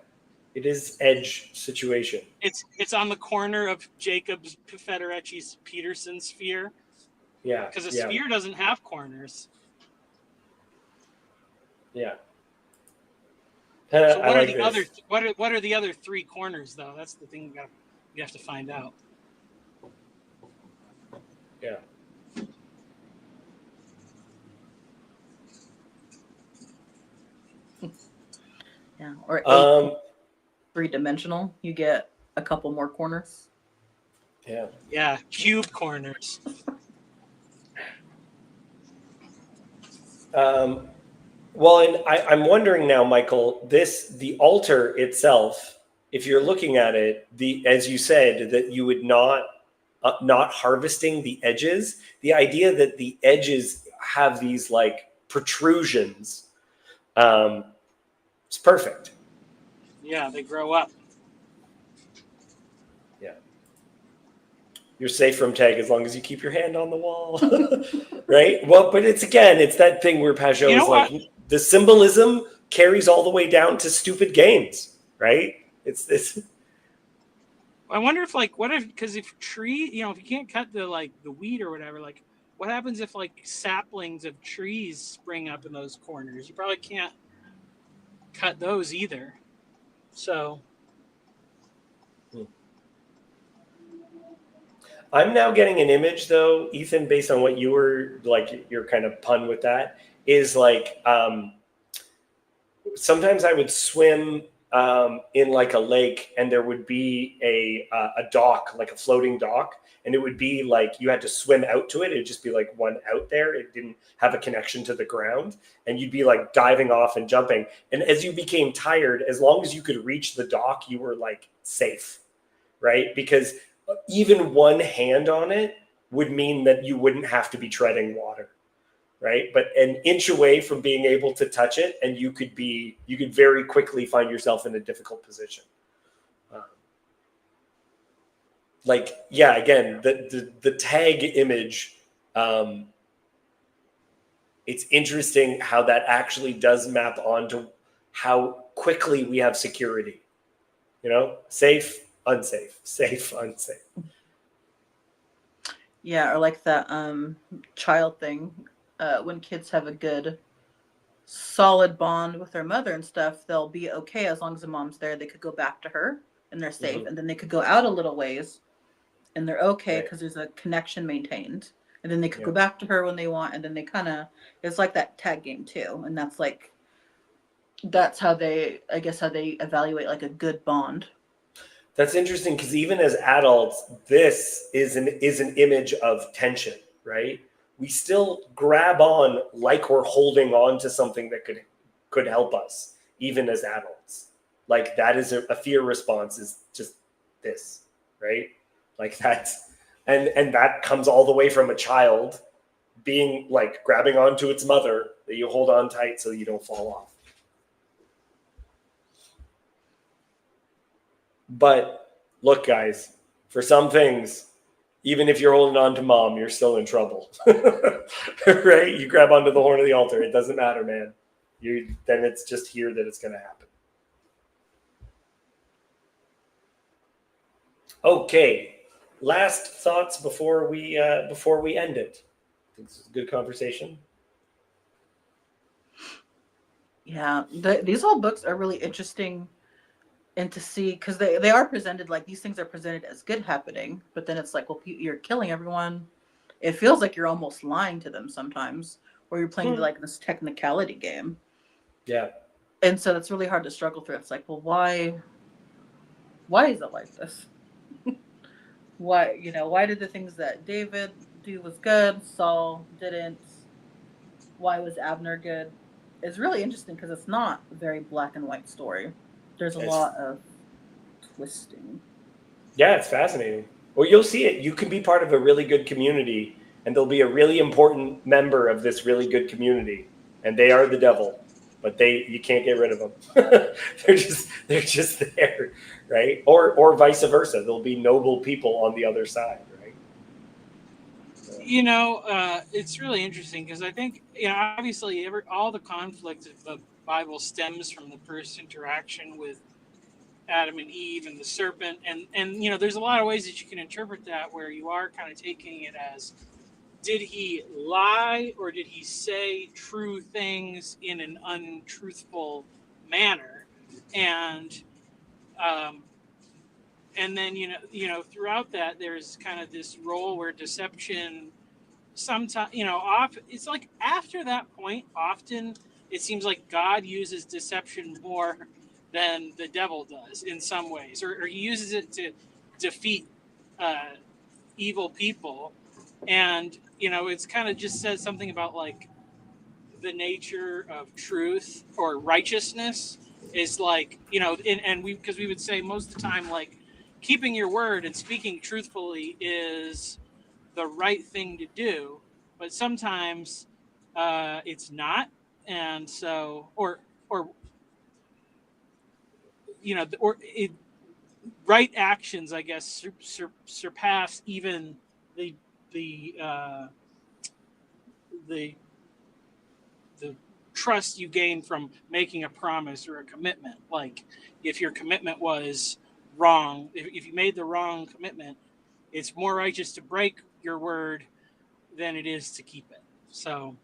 it is edge situation. It's on the corner of Jacob's Federici's Peterson sphere. Yeah, because a sphere doesn't have corners. Yeah. So what are the other? What are the other three corners though? That's the thing you have to find out. Yeah. Yeah. Or three-dimensional. You get a couple more corners. Yeah. Yeah. Cube corners. Well, and I'm wondering now, Michael, the altar itself, if you're looking at it, as you said, that you would not harvesting the edges, the idea that the edges have these like protrusions, it's perfect. Yeah, they grow up. Yeah. You're safe from tag as long as you keep your hand on the wall. Right? Well, but it's that thing where Pajot is like, the symbolism carries all the way down to stupid games, right? It's this. I wonder if because if tree, if you can't cut the weed or whatever, like what happens if like saplings of trees spring up in those corners? You probably can't cut those either. So I'm now getting an image though, Ethan, based on what you were like, your kind of pun with that is like, sometimes I would swim in like a lake and there would be a dock, like a floating dock. And it would be like, you had to swim out to it. It'd just be like one out there. It didn't have a connection to the ground. And you'd be like diving off and jumping. And as you became tired, as long as you could reach the dock, you were like safe, right? Because even one hand on it would mean that you wouldn't have to be treading water, right? But an inch away from being able to touch it, and you could very quickly find yourself in a difficult position. Again, the tag image, it's interesting how that actually does map onto how quickly we have security. Safe, unsafe, safe, unsafe. Yeah, or like that child thing. When kids have a good, solid bond with their mother and stuff, they'll be okay as long as the mom's there. They could go back to her and they're safe, and then they could go out a little ways and they're okay because there's a connection maintained. And then they could go back to her when they want, and then they it's like that tag game too. And that's how they evaluate like a good bond. That's interesting because even as adults, this is an image of tension, right? We still grab on like we're holding on to something that could help us, even as adults. like that is a fear response is just this, right? Like that's, and that comes all the way from a child being like grabbing onto its mother that you hold on tight so you don't fall off. But look, guys, for some things, even if you're holding on to mom, you're still in trouble. Right? You grab onto the horn of the altar. It doesn't matter, man. Then it's just here that it's going to happen. Okay. Last thoughts before we end it. I think this is a good conversation. Yeah, these whole books are really interesting, and to see, because they are presented like these things are presented as good happening, but then it's like, well, you're killing everyone. It feels like you're almost lying to them sometimes, or you're playing like this technicality game. Yeah. And so that's really hard to struggle through. It's like, well, why is it like this? Why did the things that David do was good, Saul didn't? Why was Abner good? It's really interesting because it's not a very black and white story. There's a lot of twisting. Yeah, it's fascinating. Well, you'll see it. You can be part of a really good community, and there'll be a really important member of this really good community, and they are the devil, but you can't get rid of them. they're just there, right? Or vice versa. There'll be noble people on the other side, right? So. It's really interesting because I think, obviously all the conflict of the Bible stems from the first interaction with Adam and Eve and the serpent, and there's a lot of ways that you can interpret that, where you are kind of taking it as, did he lie or did he say true things in an untruthful manner? And then throughout that there's kind of this role where deception sometimes, it's like after that point often it seems like God uses deception more than the devil does in some ways, or he uses it to defeat evil people. And it's kind of just says something about like the nature of truth or righteousness is like, and we, because we would say most of the time, like, keeping your word and speaking truthfully is the right thing to do, but sometimes it's not. And so, or right actions, I guess, surpass even the the uh, the the trust you gain from making a promise or a commitment. Like, if your commitment was wrong, if you made the wrong commitment, it's more righteous to break your word than it is to keep it. So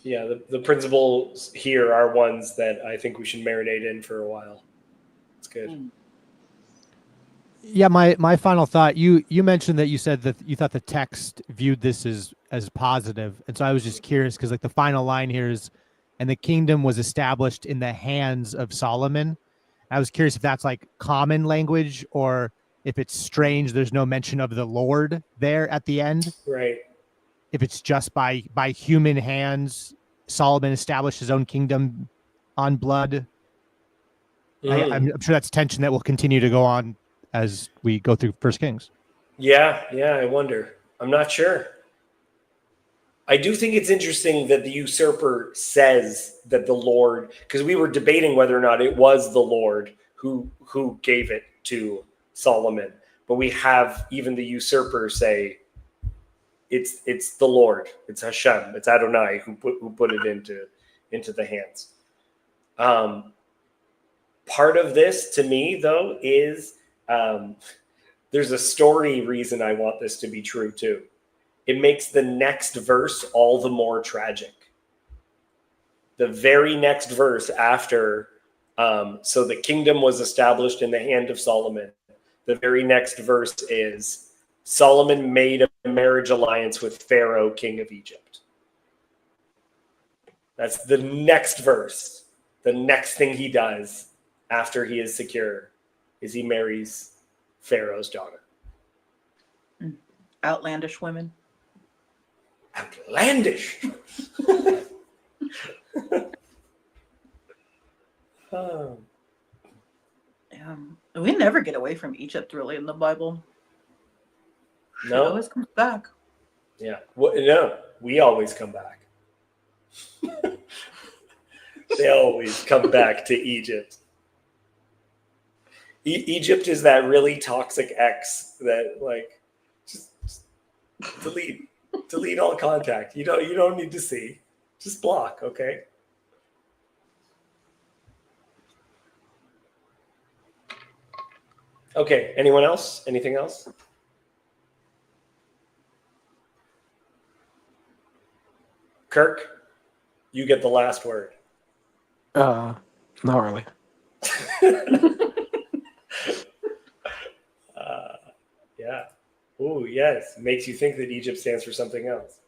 yeah, the principles here are ones that I think we should marinate in for a while. It's good. Yeah, my final thought. You mentioned that you said that you thought the text viewed this as positive, and so I was just curious because like the final line here is, "And the kingdom was established in the hands of Solomon." I was curious if that's like common language or if it's strange. There's no mention of the Lord there at the end. Right. If it's just by human hands, Solomon established his own kingdom on blood. I'm sure that's tension that will continue to go on as we go through First Kings. Yeah, I wonder. I'm not sure. I do think it's interesting that the usurper says that the Lord, because we were debating whether or not it was the Lord who gave it to Solomon, but we have even the usurper say it's the Lord, it's Hashem, it's Adonai who put it into the hands. Part of this to me though is there's a story reason I want this to be true too. It makes the next verse all the more tragic. The very next verse after, so the kingdom was established in the hand of Solomon. The very next verse is Solomon made a marriage alliance with Pharaoh, king of Egypt. That's the next verse. The next thing he does after he is secure is he marries Pharaoh's daughter. Outlandish women. Outlandish. Oh, Yeah. We never get away from Egypt really in the Bible. It no? always comes back. Yeah. Well, no, we always come back. They always come back to Egypt. Egypt is that really toxic ex that like just delete all contact. You don't need to see. Just block, okay? Okay, anyone else? Anything else? Kirk, you get the last word. Not really. Yeah. Oh, yes. Makes you think that Egypt stands for something else.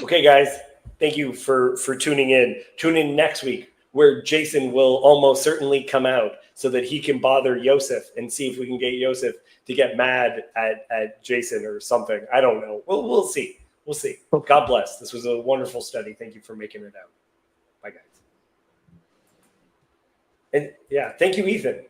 Okay, guys. Thank you for tuning in. Tune in next week where Jason will almost certainly come out so that he can bother Yosef and see if we can get Yosef to get mad at Jason or something. I don't know. We'll see. We'll see. God bless. This was a wonderful study. Thank you for making it out. Bye, guys. And yeah, thank you, Ethan.